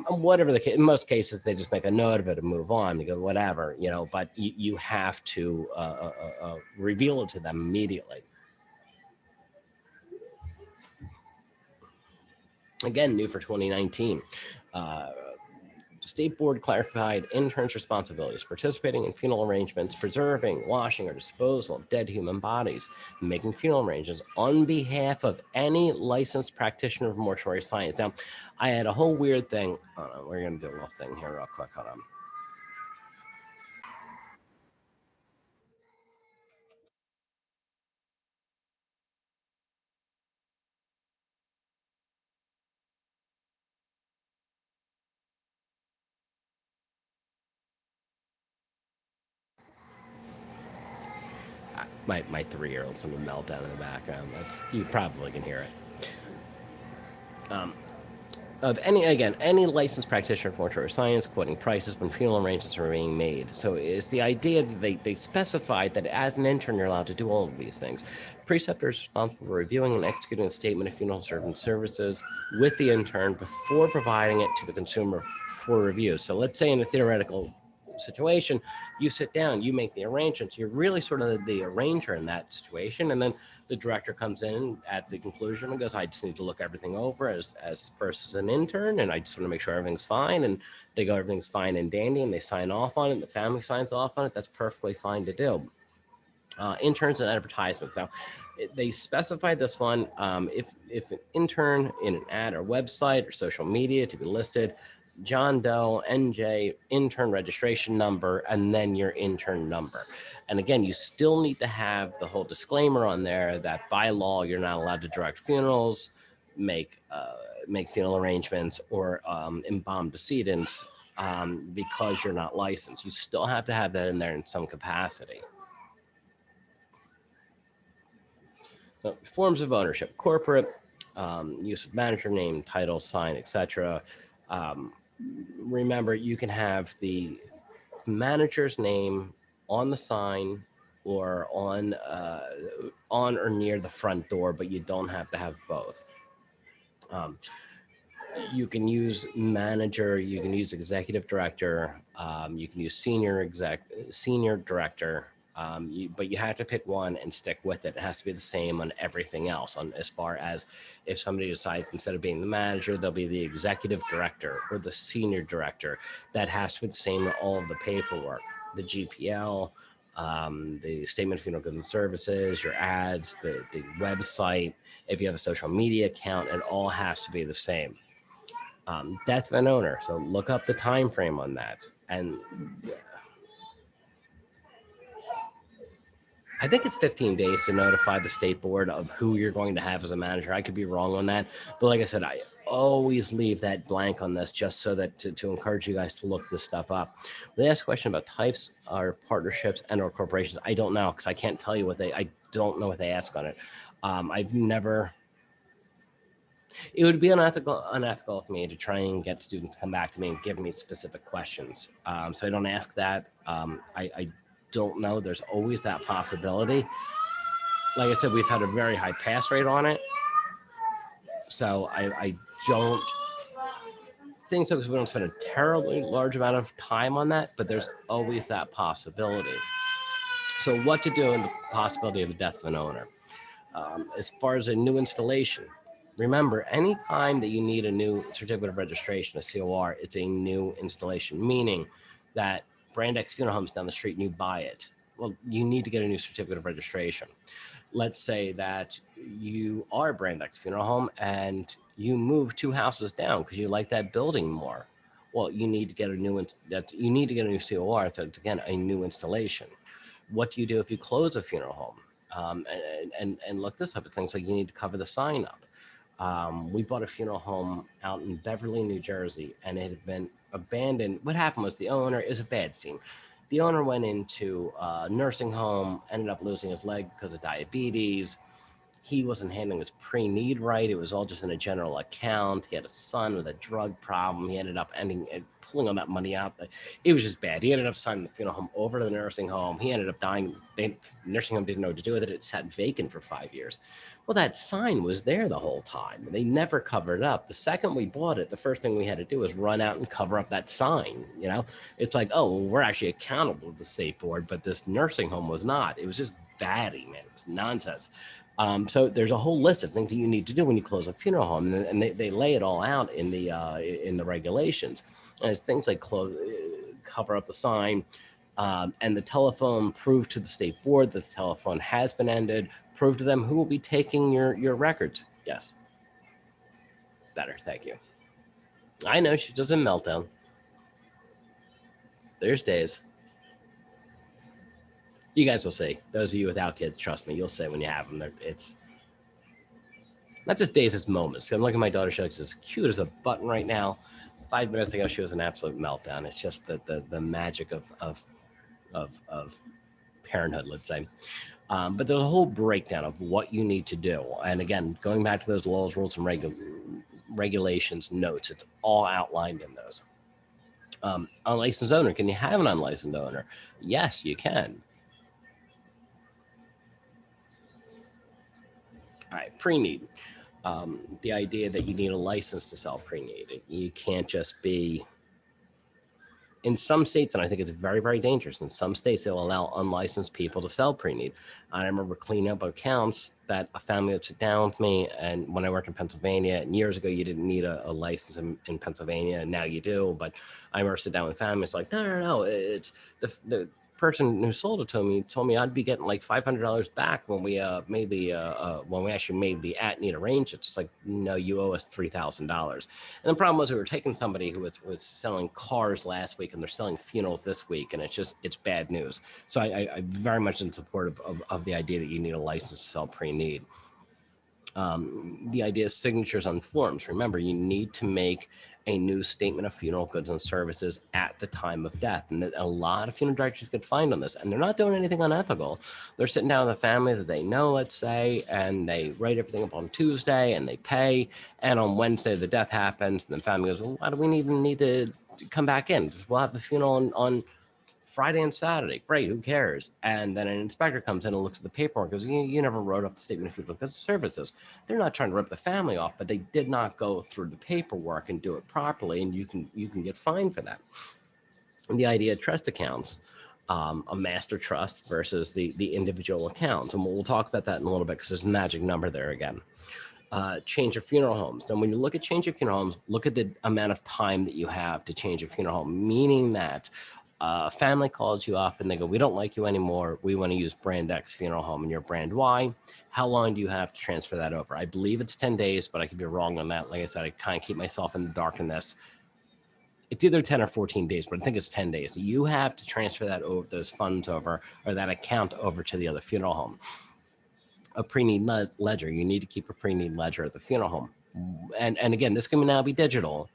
Whatever the case, in most cases, they just make a note of it and move on. You go, whatever, but you have to reveal it to them immediately. Again, new for 2019. State board clarified interns' responsibilities, participating in funeral arrangements, preserving, washing, or disposal of dead human bodies, making funeral arrangements on behalf of any licensed practitioner of mortuary science. Now, I had a whole weird thing. We're going to do a little thing here real quick. Hold on. My 3-year-old's in a meltdown in the background. You probably can hear it. Of any licensed practitioner of mortuary science, quoting prices when funeral arrangements are being made. So it's the idea that they specified that as an intern, you're allowed to do all of these things. Preceptors responsible for reviewing and executing a statement of funeral services with the intern before providing it to the consumer for review. So let's say in a theoretical situation, you sit down, you make the arrangements. You're really sort of the arranger in that situation. And then the director comes in at the conclusion and goes, I just need to look everything over as first as an intern, and I just want to make sure everything's fine. And they go, everything's fine and dandy, and they sign off on it, and the family signs off on it. That's perfectly fine to do. Interns and advertisements. Now, they specify this one, if an intern in an ad or website or social media to be listed, John Doe, NJ, intern registration number, and then your intern number. And again, you still need to have the whole disclaimer on there that by law, you're not allowed to direct funerals, make funeral arrangements, or embalm decedents because you're not licensed. You still have to have that in there in some capacity. So, forms of ownership: corporate, use of manager name, title, sign, etc. Remember, you can have the manager's name on the sign or on or near the front door, but you don't have to have both. You can use manager, you can use executive director, you can use senior director, but you have to pick one and stick with it. It has to be the same on everything else. On as far as if somebody decides instead of being the manager, they'll be the executive director or the senior director, that has to be the same in all of the paperwork, the GPL, the statement of funeral goods and services, your ads, the website. If you have a social media account, it all has to be the same. Death of an owner. So look up the time frame on that. And I think it's 15 days to notify the state board of who you're going to have as a manager. I could be wrong on that. But like I said, I always leave that blank on this just so that to encourage you guys to look this stuff up. They ask a question about types or partnerships and or corporations. I don't know, because I can't tell you I don't know what they ask on it. I've never... It would be unethical of me to try and get students to come back to me and give me specific questions. So I don't ask that. I don't know. There's always that possibility. Like I said, we've had a very high pass rate on it. So I don't think so, because we don't spend a terribly large amount of time on that, but there's always that possibility. So what to do in the possibility of a death of an owner? As far as a new installation, remember, anytime that you need a new certificate of registration, a COR, it's a new installation, meaning that Brand X Funeral Home's down the street and you buy it. Well, you need to get a new certificate of registration. Let's say that you are Brand X Funeral Home and you move 2 houses down because you like that building more. Well, you need to get a new COR. So it's, again, a new installation. What do you do if you close a funeral home? And look this up. It's things like you need to cover the sign up. We bought a funeral home out in Beverly, New Jersey, and it had been abandoned. What happened was the owner, it was a bad scene. The owner went into a nursing home, ended up losing his leg because of diabetes. He wasn't handling his pre-need right. It was all just in a general account. He had a son with a drug problem. He ended up pulling all that money out. It was just bad. He ended up signing the funeral home over to the nursing home. He ended up dying. The nursing home didn't know what to do with it. It sat vacant for 5 years. Well, that sign was there the whole time. They never covered it up. The second we bought it, the first thing we had to do was run out and cover up that sign. You know, it's like, oh, well, we're actually accountable to the state board, but this nursing home was not. It was just batty, man. It was nonsense. So there's a whole list of things that you need to do when you close a funeral home, and they lay it all out in the regulations. And it's things like cover up the sign, and the telephone, prove to the state board that the telephone has been ended, prove to them who will be taking your records. Yes. Better, thank you. I know she does a meltdown. There's days. You guys will see. Those of you without kids, trust me, you'll see when you have them. It's not just days, it's moments. I'm looking at my daughter. She looks as cute as a button right now. 5 minutes ago, she was an absolute meltdown. It's just the magic of parenthood, let's say. But there's a whole breakdown of what you need to do. And again, going back to those laws, rules, and regulations notes, it's all outlined in those. Unlicensed owner. Can you have an unlicensed owner? Yes, you can. All right, pre-need. The idea that you need a license to sell pre-need. You can't just be In some states, and I think it's very, very dangerous, in some states, they'll allow unlicensed people to sell pre-need. I remember cleaning up accounts that a family would sit down with me, and when I worked in Pennsylvania, and years ago, you didn't need a license in Pennsylvania, and now you do, but I remember sit down with families like, no, it's the person who sold it to me told me I'd be getting like $500 back when we made the when we actually made the at-need arrangements. It's like, no, you owe us $3,000. And the problem was we were taking somebody who was selling cars last week and they're selling funerals this week, and it's bad news. So I very much in support of the idea that you need a license to sell pre-need. The idea is signatures on forms. Remember, you need to make a new statement of funeral goods and services at the time of death. And a lot of funeral directors get fined on this, and they're not doing anything unethical. They're sitting down with a family that they know, let's say, and they write everything up on Tuesday and they pay. And on Wednesday, the death happens. And the family goes, well, why do we even need to come back in? Because we'll have the funeral on Friday and Saturday. Great, who cares? And then an inspector comes in and looks at the paperwork and goes, you never wrote up the statement of funeral goods and services. They're not trying to rip the family off, but they did not go through the paperwork and do it properly, and you can get fined for that. And the idea of trust accounts, a master trust versus the individual accounts, and we'll talk about that in a little bit because there's a magic number there again. Change of funeral homes. And when you look at change of funeral homes, look at the amount of time that you have to change a funeral home, meaning that a family calls you up and they go, we don't like you anymore. We want to use brand X funeral home, and you're brand Y. How long do you have to transfer that over? I believe it's 10 days, but I could be wrong on that. Like I said, I kind of keep myself in the dark in this. It's either 10 or 14 days, but I think it's 10 days. You have to transfer that over, those funds over, or that account over to the other funeral home. A pre-need ledger. You need to keep a pre-need ledger at the funeral home. And again, this can now be digital,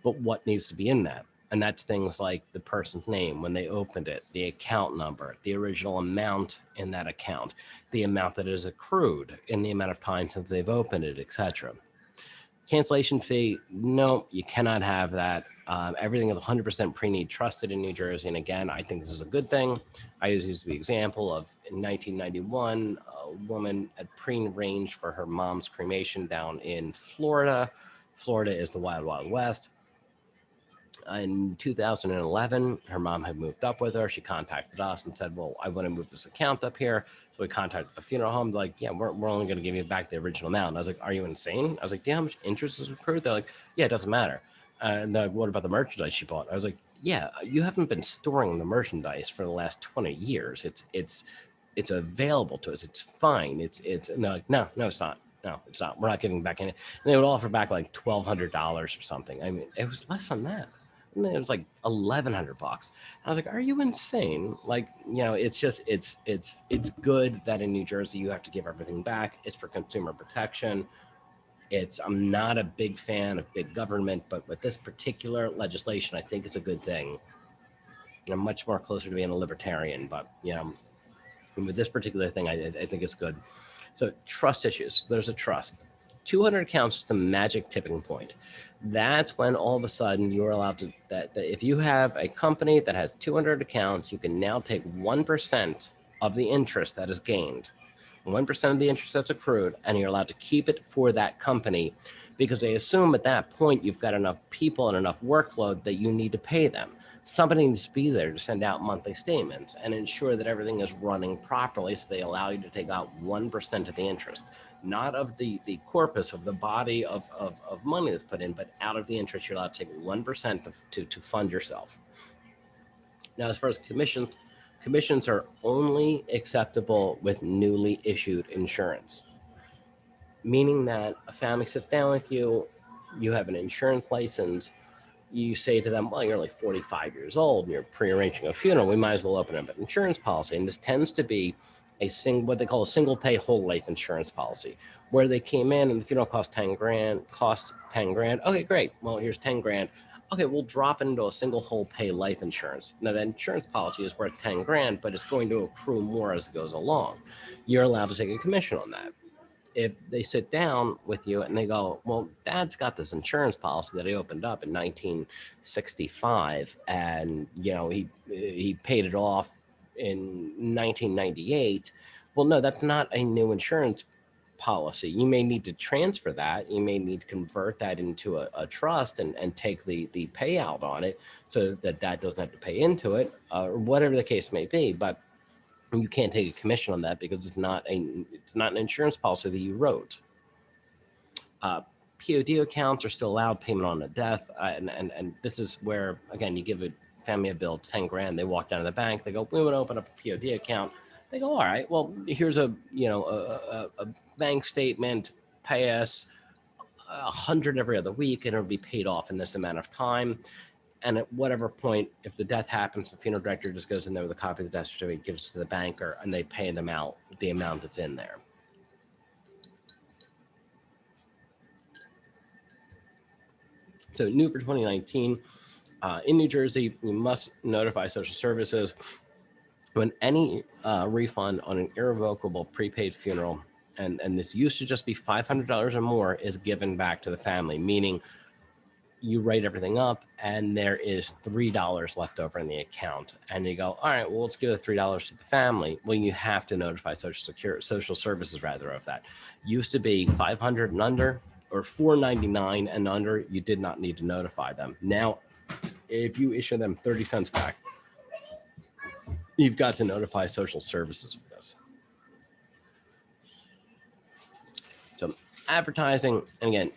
but what needs to be in that? And that's things like the person's name, when they opened it, the account number, the original amount in that account, the amount that is accrued in the amount of time since they've opened it, etc. Cancellation fee, no, you cannot have that. Everything is 100% pre-need trusted in New Jersey. And again, I think this is a good thing. I use the example of in 1991, a woman had pre-arranged for her mom's cremation down in Florida. Florida is the Wild Wild West. In 2011, her mom had moved up with her. She contacted us and said, well, I want to move this account up here. So we contacted the funeral home. They're like, yeah, we're only going to give you back the original amount. And I was like, are you insane? I was like, yeah, how much interest is accrued? They're like, yeah, it doesn't matter. And they're like, what about the merchandise she bought? I was like, yeah, you haven't been storing the merchandise for the last 20 years. It's available to us. It's fine. And they're like, no, it's not. No, it's not. We're not giving back any. And they would offer back like $1,200 or something. I mean, it was less than that. And it was like $1,100. I was like, are you insane? Like, it's just, it's good that in New Jersey, you have to give everything back. It's for consumer protection. I'm not a big fan of big government, but with this particular legislation, I think it's a good thing. I'm much more closer to being a libertarian, but with this particular thing, I think it's good. So trust issues, there's a trust. 200 accounts is the magic tipping point. That's when all of a sudden you're allowed to, that if you have a company that has 200 accounts, you can now take 1% of the interest that is gained, 1% of the interest that's accrued, and you're allowed to keep it for that company because they assume at that point you've got enough people and enough workload that you need to pay them. Somebody needs to be there to send out monthly statements and ensure that everything is running properly. So they allow you to take out 1% of the interest, not of the corpus of the body of money that's put in, but out of the interest, you're allowed to take 1% to fund yourself. Now, as far as commissions are only acceptable with newly issued insurance, meaning that a family sits down with you, you have an insurance license, you say to them, well, you're only 45 years old and you're pre-arranging a funeral, we might as well open up an insurance policy. And this tends to be what they call a single pay whole life insurance policy, where they came in and the funeral cost 10 grand. Okay, great. Well, here's 10 grand. Okay, we'll drop it into a single whole pay life insurance. Now that insurance policy is worth 10 grand, but it's going to accrue more as it goes along. You're allowed to take a commission on that. If they sit down with you and they go, well, Dad's got this insurance policy that he opened up in 1965, and he paid it off in 1998. Well, no, that's not a new insurance policy. You may need to transfer that. You may need to convert that into a trust and take the payout on it so that doesn't have to pay into it, or whatever the case may be. But you can't take a commission on that because it's not an insurance policy that you wrote. POD accounts are still allowed, payment on a death, and this is where, again, you give a family a bill, 10 grand, they walk down to the bank, they go, we want to open up a POD account. They go, all right, well, here's a bank statement, pay us 100 every other week, and it'll be paid off in this amount of time. And at whatever point, if the death happens, the funeral director just goes in there with a copy of the death certificate, gives it to the banker, and they pay them out the amount that's in there. So new for 2019, in New Jersey, you must notify social services when any refund on an irrevocable prepaid funeral, and this used to just be $500 or more, is given back to the family, meaning you write everything up and there is $3 left over in the account. And you go, all right, well, let's give the $3 to the family. Well, you have to notify social services rather of that. Used to be 500 and under, or $4.99 and under, you did not need to notify them. Now, if you issue them 30 cents back, you've got to notify social services for this. So advertising, and again,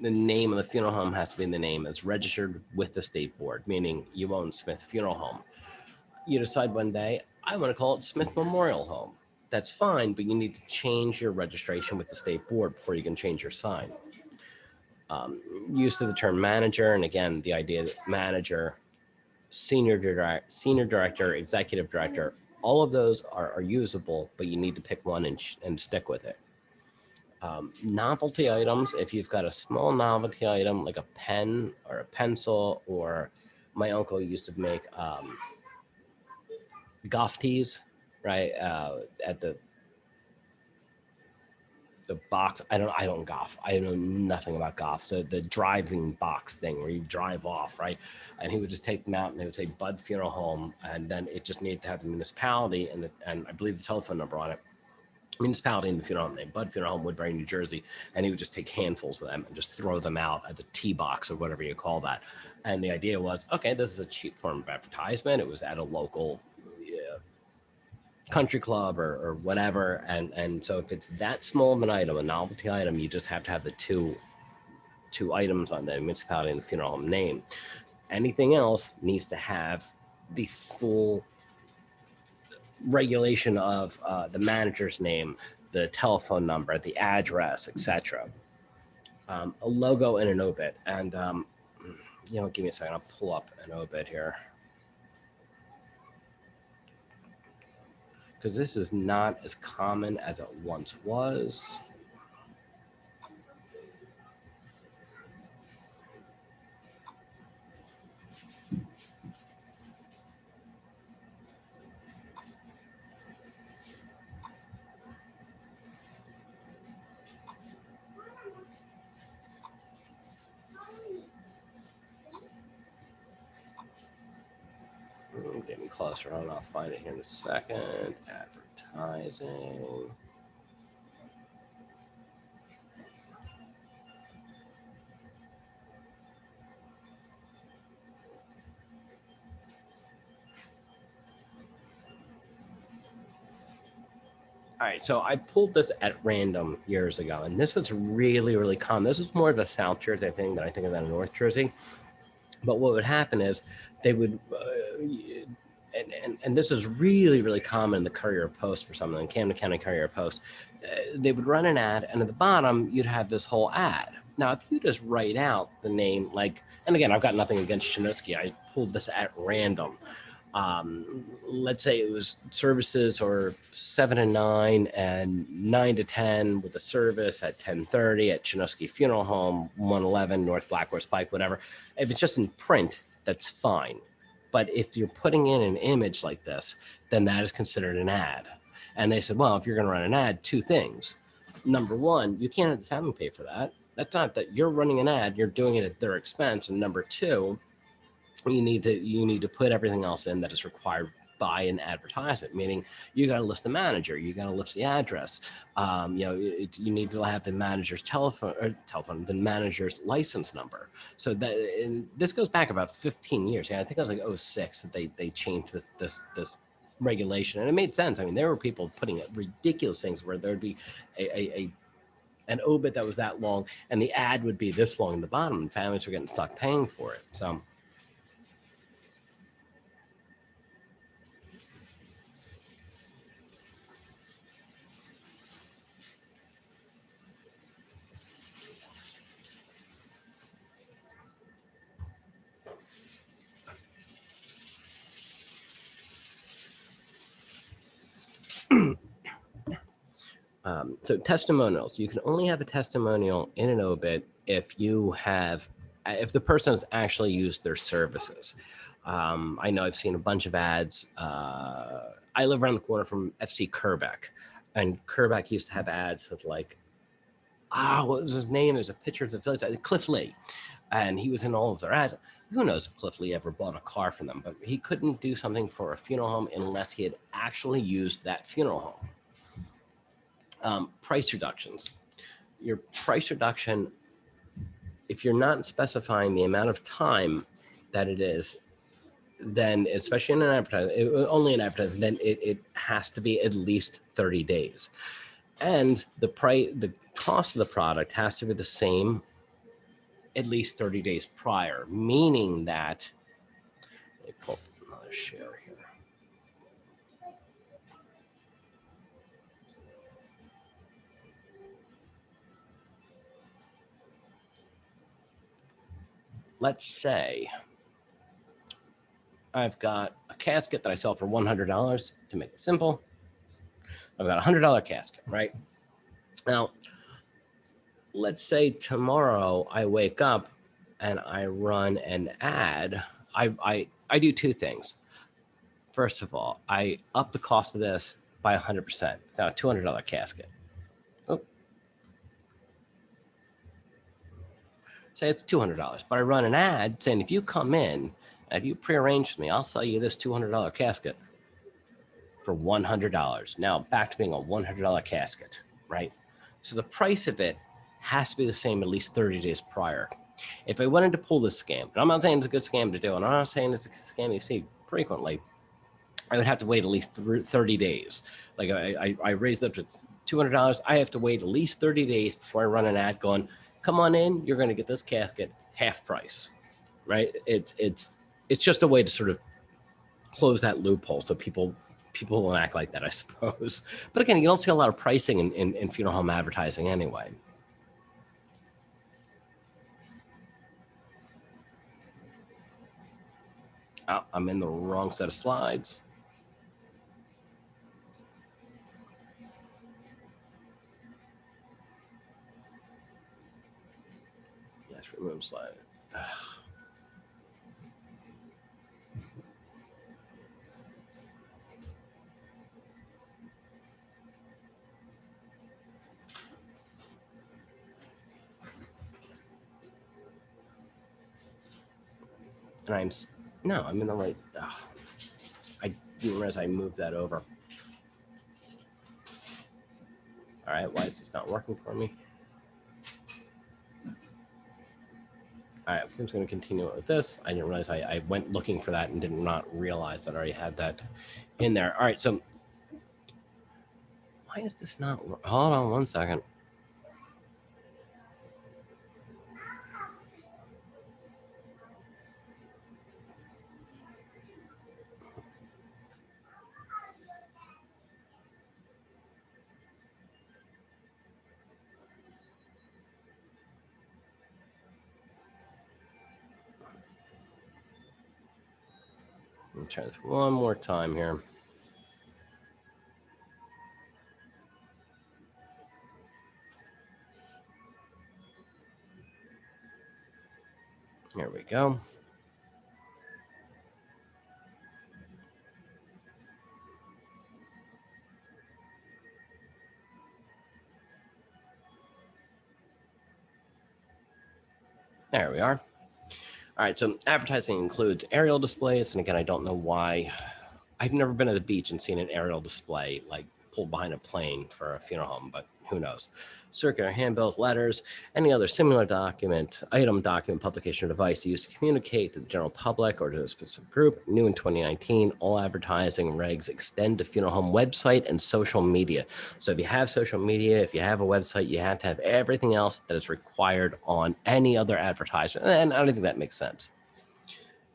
the name of the funeral home has to be in the name as registered with the state board, meaning you own Smith Funeral Home. You decide one day, I want to call it Smith Memorial Home. That's fine, but you need to change your registration with the state board before you can change your sign. Use of the term manager, and again, the idea that manager, senior director, executive director, all of those are usable, but you need to pick one and stick with it. Novelty items, if you've got a small novelty item like a pen or a pencil, or my uncle used to make golf tees, right? At the box. I don't golf. I know nothing about golf. The driving box thing where you drive off, right? And he would just take them out and they would say Bud Funeral Home, and then it just needed to have the municipality and I believe the telephone number on it. Municipality and the funeral home name, Bud Funeral Home, Woodbury, New Jersey, and he would just take handfuls of them and just throw them out at the tee box or whatever you call that. And the idea was, okay, this is a cheap form of advertisement. It was at a local country club or whatever, and so if it's that small of an item, a novelty item, you just have to have the two items on the municipality and the funeral home name. Anything else needs to have the full regulation of the manager's name, the telephone number, the address, etc. A logo and an obit. And give me a second, I'll pull up an obit here, because this is not as common as it once was. Getting closer on, I'll find it here in a second. Advertising. All right, so I pulled this at random years ago, and this was really, really common. This was more of a South Jersey thing than I think of that in North Jersey. But what would happen is they would, and this is really, really common in the Courier Post for something, in Camden County Courier Post. They would run an ad, and at the bottom, you'd have this whole ad. Now, if you just write out the name, like, and again, I've got nothing against Chinoski. I pulled this at random. Let's say it was services or 7 to 9 and 9 to 10 with a service at 10:30 at Chinoski Funeral Home, 111 North Black Horse Pike, whatever. If it's just in print, that's fine. But if you're putting in an image like this, then that is considered an ad. And they said, well, if you're going to run an ad, two things. Number one, you can't have the family pay for that. That's not that you're running an ad, you're doing it at their expense. And number two, you need to put everything else in that is required buy an advertisement, meaning you got to list the manager, you got to list the address. You need to have the manager's the manager's license number. So that, and this goes back about 15 years. Yeah, I think it was like 06 that they changed this regulation, and it made sense. I mean, there were people putting ridiculous things where there would be an obit that was that long, and the ad would be this long in the bottom, and families were getting stuck paying for it. So. So testimonials, you can only have a testimonial in an obit if the person has actually used their services. I know I've seen a bunch of ads. I live around the corner from FC Kerbeck, and Kerbeck used to have ads with like, what was his name? There's a picture of the village, Cliff Lee, and he was in all of their ads. Who knows if Cliff Lee ever bought a car from them, but he couldn't do something for a funeral home unless he had actually used that funeral home. Price reductions. Your price reduction, if you're not specifying the amount of time that it is, then especially in an advertising, only an advertising, then it has to be at least 30 days. And the cost of the product has to be the same at least 30 days prior, meaning that, let me pull up another share here. Let's say I've got a casket that I sell for $100 to make it simple. I've got a $100 casket, right? Now, let's say tomorrow I wake up and I run an ad. I do two things. First of all, I up the cost of this by 100%. It's now a $200 casket. Oh. Say it's $200, but I run an ad saying if you come in and if you prearrange with me, I'll sell you this $200 casket for $100. Now back to being a $100 casket, right? So the price of it has to be the same at least 30 days prior. If I wanted to pull this scam, and I'm not saying it's a good scam to do, and I'm not saying it's a scam you see frequently, I would have to wait at least 30 days. Like I raised up to $200. I have to wait at least 30 days before I run an ad going, come on in, you're going to get this casket half price, right? It's just a way to sort of close that loophole so people won't act like that, I suppose. But again, you don't see a lot of pricing in funeral home advertising anyway. Oh, I'm in the wrong set of slides. Yes, remove slide. And I'm in the right. I didn't realize I moved that over. All right, why is this not working for me? All right, I'm just going to continue with this. I didn't realize I went looking for that and did not realize that I already had that in there. All right, so why is this not? Hold on one second. Let me try this one more time here. There we go. There we are. All right, so advertising includes aerial displays, and again, I don't know why I've never been at the beach and seen an aerial display like pulled behind a plane for a funeral home, but who knows? Circular handbills, letters, any other similar document, publication, or device used to communicate to the general public or to a specific group. New in 2019, all advertising regs extend to funeral home website and social media. So if you have social media, if you have a website, you have to have everything else that is required on any other advertisement. And I don't think that makes sense.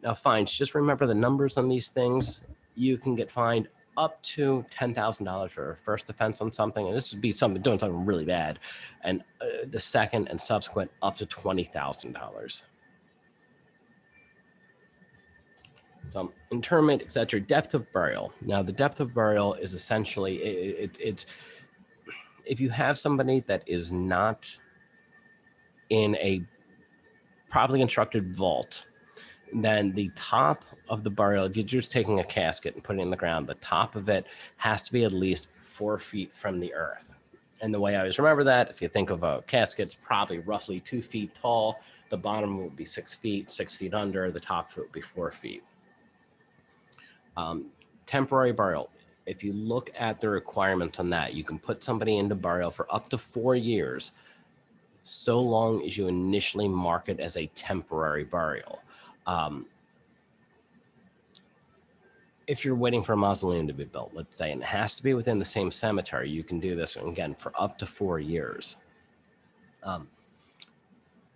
Now, fines, just remember the numbers on these things. You can get fined up to $10,000 for a first offense on something, and this would be something doing something really bad, and the second and subsequent up to $20,000. So, interment, etc. Depth of burial. Now, the depth of burial is essentially it's if you have somebody that is not in a properly constructed vault, then the top of the burial, if you're just taking a casket and putting it in the ground, the top of it has to be at least 4 feet from the earth. And the way I always remember that, if you think of a casket, it's probably roughly 2 feet tall. The bottom would be 6 feet, 6 feet under. The top would be 4 feet. Temporary burial. If you look at the requirements on that, you can put somebody into burial for up to 4 years, so long as you initially mark it as a temporary burial. If you're waiting for a mausoleum to be built, let's say, and it has to be within the same cemetery, you can do this, again, for up to 4 years.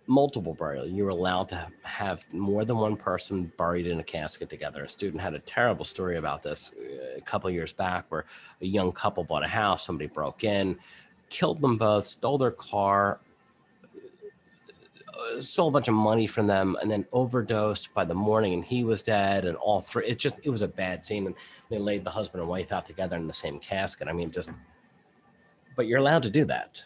Multiple burial, you're allowed to have more than one person buried in a casket together. A student had a terrible story about this a couple of years back, where a young couple bought a house, somebody broke in, killed them both, stole their car, stole a bunch of money from them, and then overdosed by the morning, and he was dead, and all three, it was a bad scene. And they laid the husband and wife out together in the same casket. I mean, but you're allowed to do that.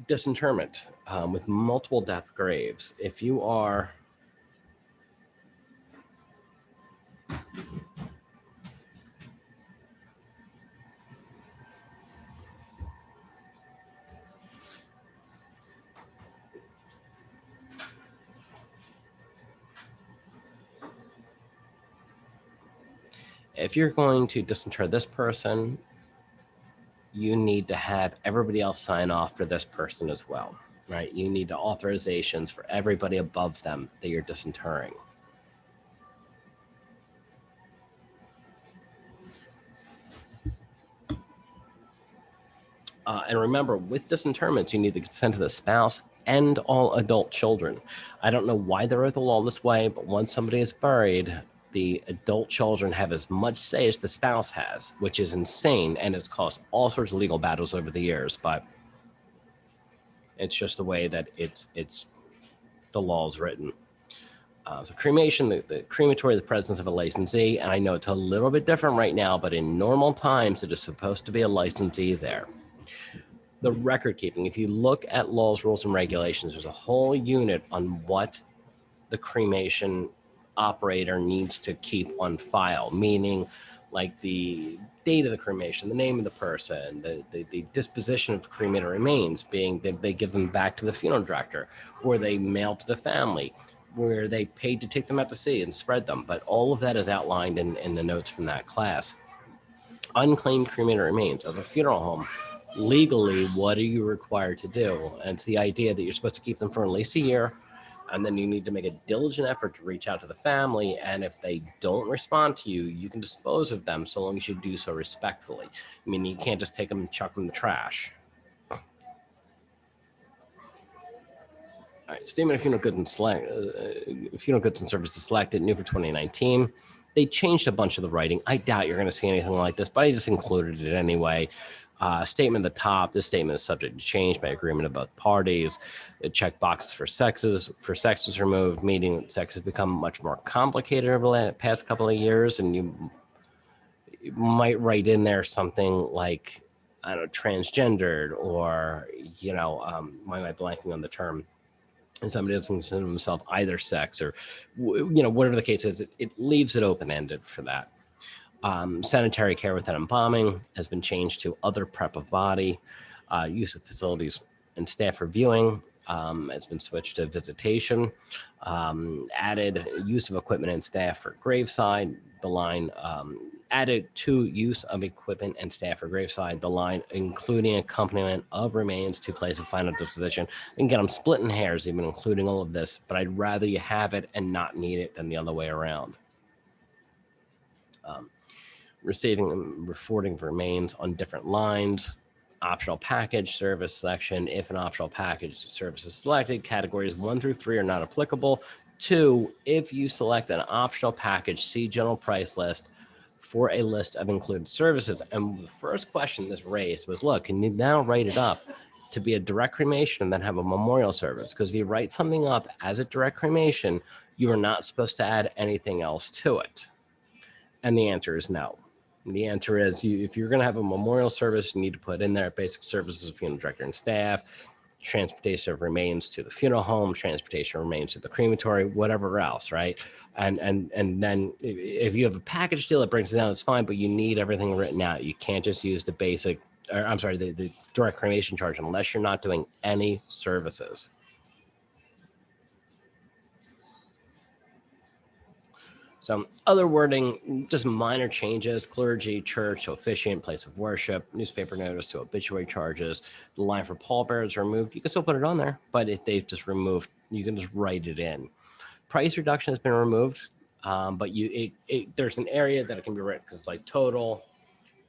Disinterment with multiple death graves. If you are going to disinter this person, you need to have everybody else sign off for this person as well, right? You need the authorizations for everybody above them that you're disinterring. And remember, with disinterments, you need the consent of the spouse and all adult children. I don't know why they wrote the law this way, but once somebody is buried, the adult children have as much say as the spouse has, which is insane, and it's caused all sorts of legal battles over the years, but it's just the way that the law is written. So cremation, the crematory, the presence of a licensee, and I know it's a little bit different right now, but in normal times, it is supposed to be a licensee there. The record keeping, if you look at laws, rules, and regulations, there's a whole unit on what the cremation operator needs to keep on file, meaning like the date of the cremation, the name of the person, the disposition of cremated remains, being that they give them back to the funeral director, or they mail to the family, where they paid to take them out to sea and spread them. But all of that is outlined in the notes from that class. Unclaimed cremated remains. As a funeral home, legally, what are you required to do? And it's the idea that you're supposed to keep them for at least a year, and then you need to make a diligent effort to reach out to the family. And if they don't respond to you, you can dispose of them, so long as you do so respectfully. I mean, you can't just take them and chuck them in the trash. All right, Statement of Funeral Goods and Services Selected, new for 2019. They changed a bunch of the writing. I doubt you're going to see anything like this, but I just included it anyway. Statement at the top. This statement is subject to change by agreement of both parties. The check boxes for sexes removed, meaning that sex has become much more complicated over the past couple of years, and you might write in there something like, I don't know, transgendered, or, why am I blanking on the term? And somebody doesn't consider himself either sex, or, whatever the case is, it leaves it open-ended for that. Sanitary care without embalming has been changed to other prep of body, use of facilities and staff reviewing, It's been switched to visitation. Added use of equipment and staff for graveside. The line added to use of equipment and staff for graveside. The line including accompaniment of remains to place of final disposition. And again, I'm splitting hairs even including all of this, but I'd rather you have it and not need it than the other way around. Receiving and reporting remains on different lines. Optional package service selection. If an optional package service is selected, categories 1 through 3 are not applicable. 2, if you select an optional package, see general price list for a list of included services. And the first question this raised was, look, can you now write it up to be a direct cremation and then have a memorial service? Because if you write something up as a direct cremation, you are not supposed to add anything else to it. And the answer is no. And the answer is, if you're going to have a memorial service, you need to put in there basic services of funeral director and staff, transportation of remains to the funeral home, transportation of remains to the crematory, whatever else, right? And then if you have a package deal that brings it down, it's fine, but you need everything written out. You can't just use the basic, or I'm sorry, the direct cremation charge unless you're not doing any services. So other wording, just minor changes: clergy, church to officiant, place of worship, newspaper notice to obituary charges. The line for pallbearers removed. You can still put it on there, but if they've just removed, you can just write it in. Price reduction has been removed, but there's an area that it can be written because it's like total,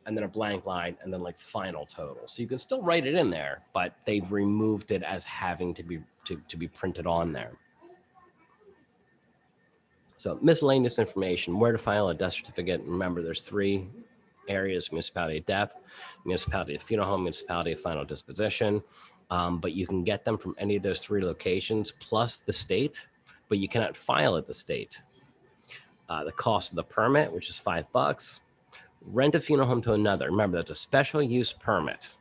and then a blank line, and then like final total. So you can still write it in there, but they've removed it as having to be printed on there. So miscellaneous information, where to file a death certificate. Remember, there's 3 areas: municipality of death, municipality of funeral home, municipality of final disposition. But you can get them from any of those 3 locations plus the state, but you cannot file at the state. The cost of the permit, which is $5. Rent a funeral home to another. Remember, that's a special use permit.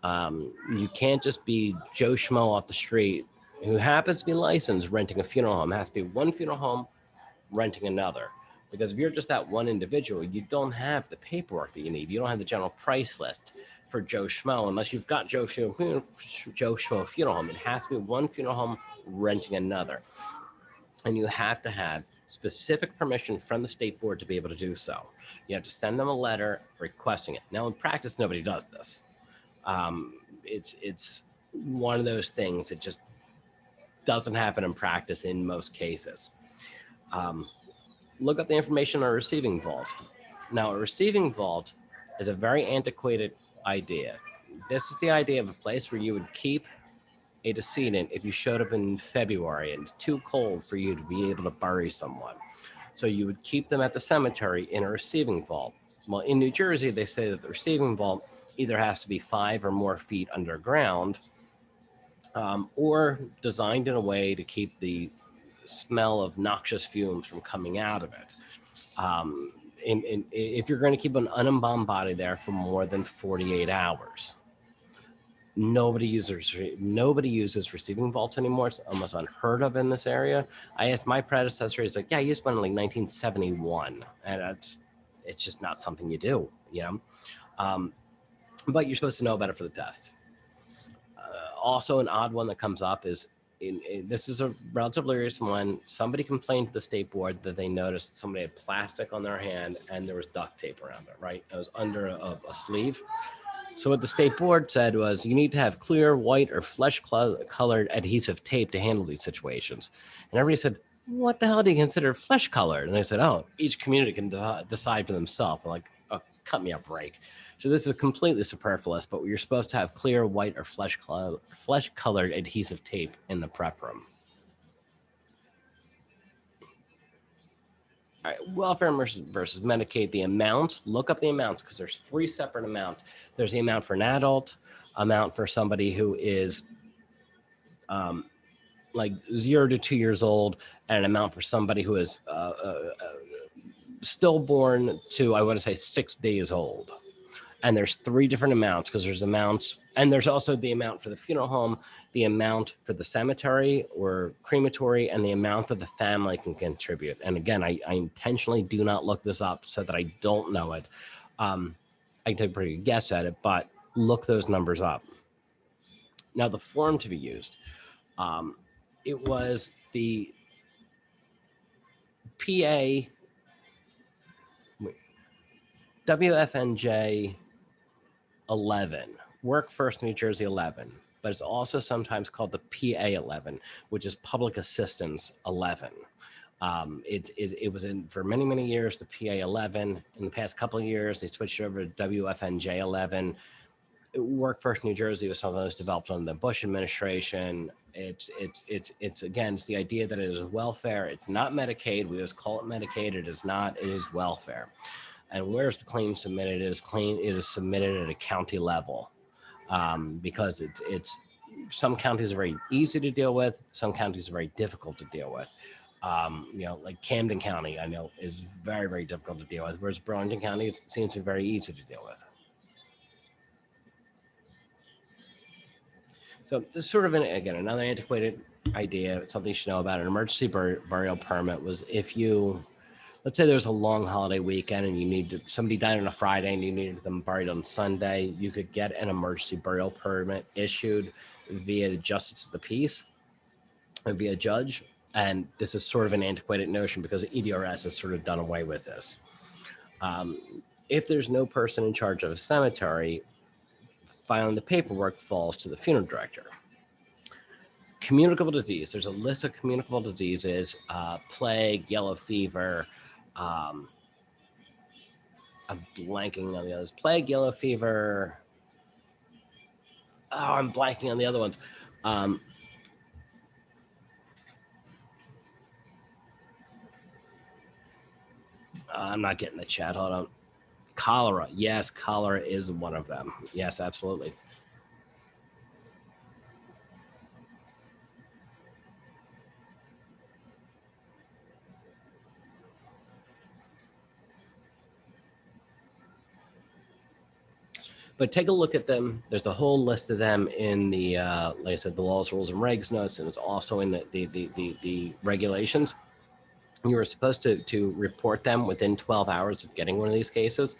You can't just be Joe Schmo off the street who happens to be licensed renting a funeral home. It has to be one funeral home renting another, because if you're just that one individual, you don't have the paperwork that you need. You don't have the general price list for Joe Schmo unless you've got Joe Schmo funeral home. It has to be one funeral home renting another, and you have to have specific permission from the state board to be able to do so. You have to send them a letter requesting it. Now, in practice, nobody does this. It's one of those things that just doesn't happen in practice in most cases. Look up the information on a receiving vault. Now, a receiving vault is a very antiquated idea. This is the idea of a place where you would keep a decedent if you showed up in February and it's too cold for you to be able to bury someone. So you would keep them at the cemetery in a receiving vault. Well, in New Jersey, they say that the receiving vault either has to be 5 or more feet underground, or designed in a way to keep the smell of noxious fumes from coming out of it. If you're going to keep an unembalmed body there for more than 48 hours, nobody uses receiving vaults anymore. It's almost unheard of in this area. I asked my predecessor, he's like, yeah, I used one in like 1971, and it's just not something you do, you know. But you're supposed to know about it for the test. Also, an odd one that comes up is, this is a relatively recent one. Somebody complained to the state board that they noticed somebody had plastic on their hand and there was duct tape around it, right? It was under a sleeve. So what the state board said was, you need to have clear, white, or flesh-colored adhesive tape to handle these situations. And everybody said, what the hell do you consider flesh-colored? And they said, oh, each community can decide for themselves. I'm like, oh, cut me a break. So this is completely superfluous, but you're supposed to have clear, white, or flesh-colored adhesive tape in the prep room. All right, welfare versus Medicaid, the amount, look up the amounts because there's 3 separate amounts. There's the amount for an adult, amount for somebody who is like 0 to 2 years old, and an amount for somebody who is stillborn to, I want to say, 6 days old. And there's 3 different amounts because there's amounts, and there's also the amount for the funeral home, the amount for the cemetery or crematory, and the amount that the family can contribute. And again, I intentionally do not look this up so that I don't know it. I can take a pretty good guess at it, but look those numbers up. Now, the form to be used, it was the PA WFNJ 11, Work First New Jersey 11, but it's also sometimes called the PA 11, which is Public Assistance 11. It was in for many, many years, the PA 11. In the past couple of years, they switched over to WFNJ 11. Work First New Jersey was something that was developed under the Bush administration. It's again, it's the idea that it is welfare. It's not Medicaid. We just call it Medicaid. It is not. It is welfare. And where's the claim submitted? It is submitted at a county level, because it's some counties are very easy to deal with. Some counties are very difficult to deal with. Like Camden County, I know is very, very difficult to deal with, whereas Burlington County seems to be very easy to deal with. So this is sort of another antiquated idea. It's something you should know about. An emergency burial permit was if you, let's say there's a long holiday weekend and somebody died on a Friday and you needed them buried on Sunday, you could get an emergency burial permit issued via the Justice of the Peace and via judge. And this is sort of an antiquated notion because EDRS has sort of done away with this. If there's no person in charge of a cemetery, filing the paperwork falls to the funeral director. Communicable disease. There's a list of communicable diseases, plague, yellow fever. I'm blanking on the others. Plague, yellow fever. Oh, I'm blanking on the other ones. I'm not getting the chat. Hold on. Cholera. Yes, cholera is one of them. Yes, absolutely. But take a look at them. There's a whole list of them in the, like I said, the laws, rules, and regs notes, and it's also in the regulations. You are supposed to report them within 12 hours of getting one of these cases.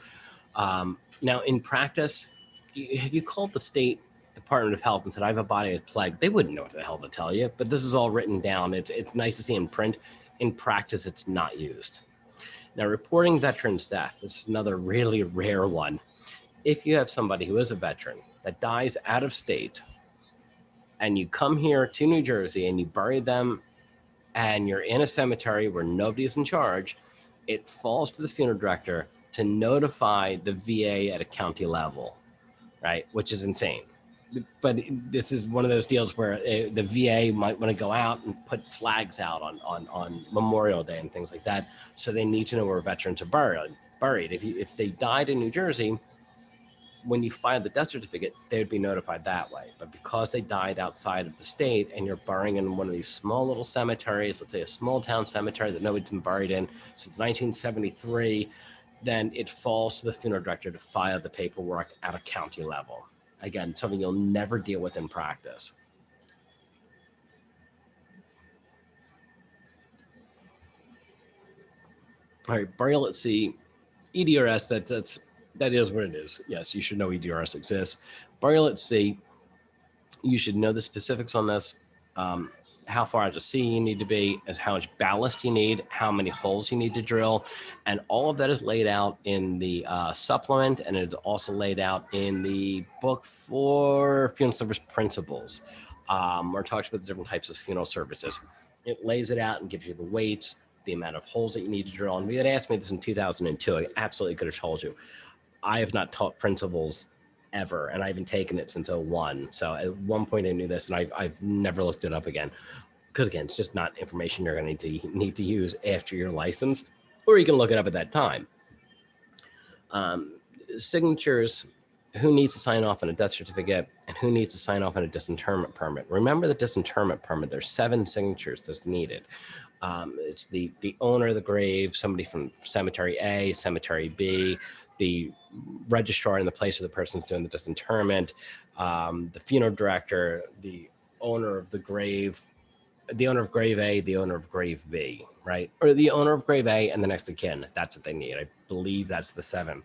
Now, in practice, if you called the state Department of Health and said, I have a body with plague, they wouldn't know what the hell to tell you, but this is all written down. It's nice to see in print. In practice, it's not used. Now, reporting veterans' death is another really rare one. If you have somebody who is a veteran that dies out of state and you come here to New Jersey and you bury them and you're in a cemetery where nobody's in charge, it falls to the funeral director to notify the VA at a county level, right? Which is insane. But this is one of those deals where the VA might want to go out and put flags out on Memorial Day and things like that. So they need to know where veterans are buried. If they died in New Jersey, when you file the death certificate, they would be notified that way. But because they died outside of the state and you're burying in one of these small little cemeteries, let's say a small town cemetery that nobody's been buried in since 1973, then it falls to the funeral director to file the paperwork at a county level. Again, something you'll never deal with in practice. All right, burial at sea, EDRS, that is what it is. Yes, you should know EDRS exists. Burial at sea, you should know the specifics on this. How far out to sea you need to be, as how much ballast you need, how many holes you need to drill. And all of that is laid out in the supplement, and it's also laid out in the book for funeral service principles, where it talks about the different types of funeral services. It lays it out and gives you the weights, the amount of holes that you need to drill. And if you had asked me this in 2002, I absolutely could have told you. I have not taught principles ever, and I haven't taken it since 01. So at one point I knew this, and I've never looked it up again, because again, it's just not information you're going to need to use after you're licensed, or you can look it up at that time. Signatures, who needs to sign off on a death certificate and who needs to sign off on a disinterment permit. Remember the disinterment permit, there's 7 signatures that's needed. It's the owner of the grave, somebody from cemetery A, cemetery B, the registrar in the place of the person's doing the disinterment, the funeral director, the owner of the grave, the owner of grave A, the owner of grave B, right? Or the owner of grave A and the next of kin. That's what they need. I believe that's the 7.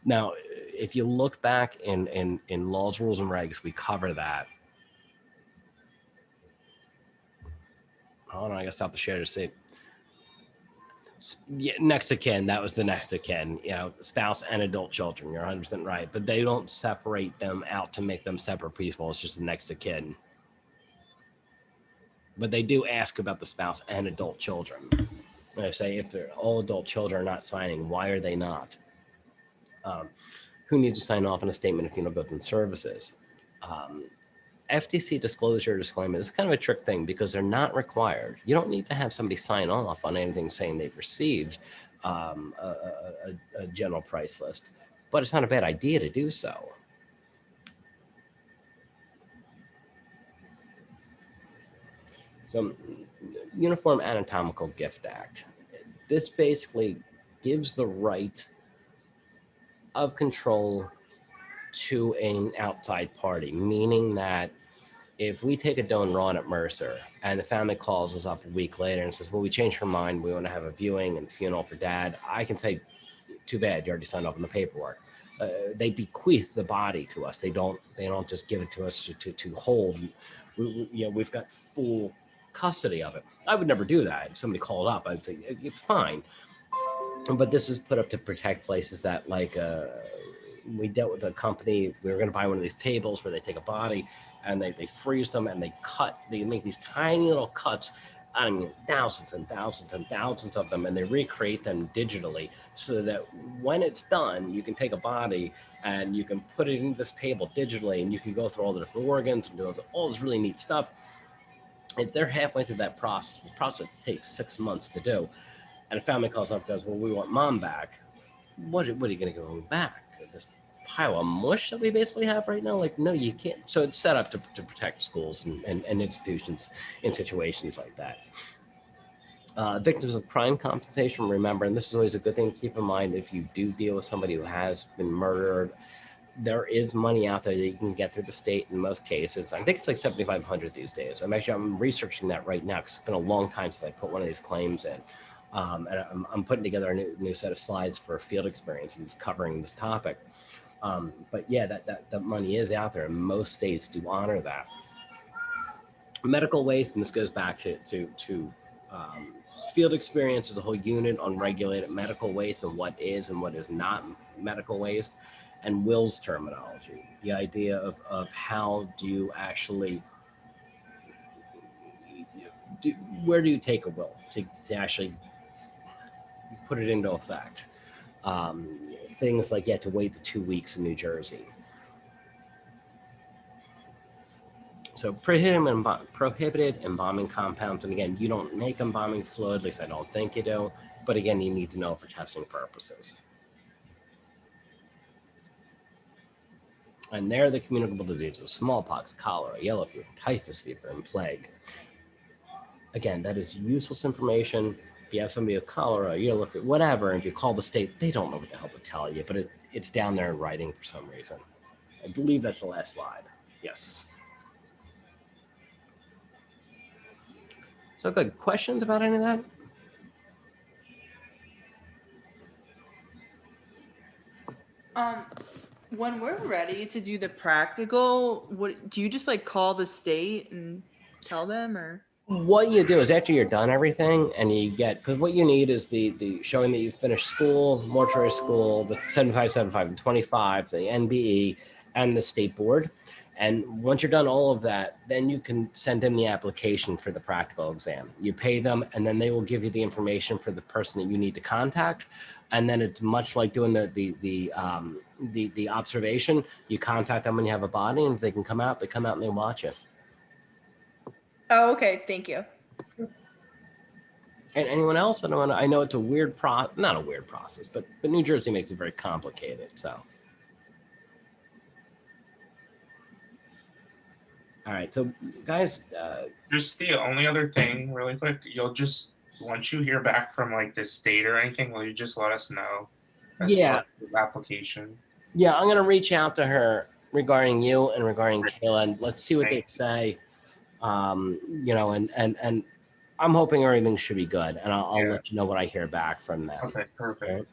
Now, if you look back in laws, rules, and regs, we cover that. Hold on, I gotta stop the share to see. Yeah, next of kin, that was the next of kin, you know, spouse and adult children. You're 100% right, but they don't separate them out to make them separate people. It's just the next of kin. But they do ask about the spouse and adult children. And I say, if they're all adult children are not signing, why are they not? Who needs to sign off on a statement of funeral goods and services? FTC disclosure disclaimer is kind of a trick thing because they're not required. You don't need to have somebody sign off on anything saying they've received a general price list, but it's not a bad idea to do so. So, Uniform Anatomical Gift Act. This basically gives the right of control to an outside party, meaning that if we take a Doan Ron at Mercer and the family calls us up a week later and says, well, we changed our mind, we want to have a viewing and funeral for dad, I can say, too bad, you already signed off on the paperwork. They bequeath the body to us. They don't just give it to us to hold. We've got full custody of it. I would never do that. If somebody called up, I'd say, you're fine. But this is put up to protect places that, like, we dealt with a company, we were going to buy one of these tables where they take a body and they freeze them and they make these tiny little cuts. I mean, thousands and thousands and thousands of them, and they recreate them digitally so that when it's done, you can take a body and you can put it into this table digitally and you can go through all the different organs and do all this really neat stuff. If they're halfway through that process, the process takes 6 months to do, and a family calls up and goes, well, we want mom back. What are you going to go back? This pile of mush that we basically have right now? Like, no, you can't. So it's set up to protect schools and institutions in situations like that. Victims of crime compensation, remember, and this is always a good thing to keep in mind, if you do deal with somebody who has been murdered, there is money out there that you can get through the state in most cases. I think it's like $7,500 these days. I'm researching that right now because it's been a long time since I put one of these claims in. And I'm putting together a new set of slides for field experience and it's covering this topic. But yeah, that money is out there and most states do honor that. Medical waste, and this goes back to field experience as a whole unit on regulated medical waste and what is not medical waste, and wills terminology. The idea of how do you actually, where do you take a will to actually put it into effect? Things like you have to wait the 2 weeks in New Jersey. So prohibited embalming compounds. And again, you don't make embalming fluid, at least I don't think you do. But again, you need to know for testing purposes. And they're the communicable diseases: smallpox, cholera, yellow fever, typhus fever, and plague. Again, that is useless information. If you have somebody with cholera, yellow fever, whatever, and if you call the state, they don't know what the hell to tell you, but it's down there in writing for some reason. I believe that's the last slide. Yes. So good. Questions about any of that? When we're ready to do the practical, do you just like call the state and tell them, or? What you do is after you're done everything and you get, because what you need is the showing that you finished school, mortuary school, the 75, 75, and 25, the NBE, and the state board. And once you're done all of that, then you can send in the application for the practical exam. You pay them, and then they will give you the information for the person that you need to contact. And then it's much like doing the observation. You contact them when you have a body, and if they can come out, they come out and they watch it. Oh, okay. Thank you. And anyone else? I know it's a weird not a weird process, but New Jersey makes it very complicated. So. All right, so guys, just the only other thing really quick, you'll just, once you hear back from like the state or anything, will you just let us know? Yeah. Application. Yeah, I'm gonna reach out to her regarding you and regarding Kayla, and let's see what they say. And I'm hoping everything should be good, and I'll let you know what I hear back from them. Okay, perfect.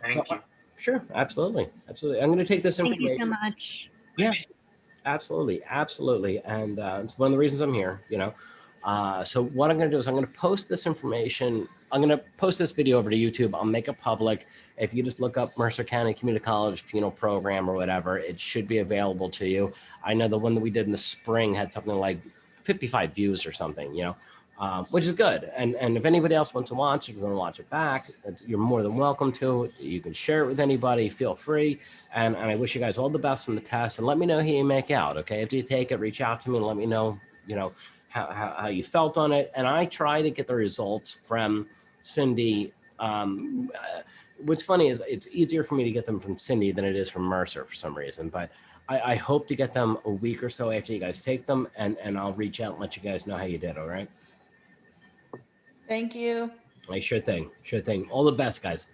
Right? Thank you. Sure, absolutely. I'm gonna take this information. Thank you so much. Yeah. Absolutely. And it's one of the reasons I'm here, So what I'm going to do is I'm going to post this information. I'm going to post this video over to YouTube. I'll make it public. If you just look up Mercer County Community College Penal Program or whatever, it should be available to you. I know the one that we did in the spring had something like 55 views or something, which is good. And if anybody else wants to watch, if you want to watch it back, you're more than welcome to. You can share it with anybody, feel free. And I wish you guys all the best on the test, and let me know how you make out. Okay. After you take it, reach out to me and let me know, how you felt on it. And I try to get the results from Cindy. What's funny is it's easier for me to get them from Cindy than it is from Mercer for some reason, but I hope to get them a week or so after you guys take them, and I'll reach out and let you guys know how you did. All right. Thank you. Sure thing. All the best, guys.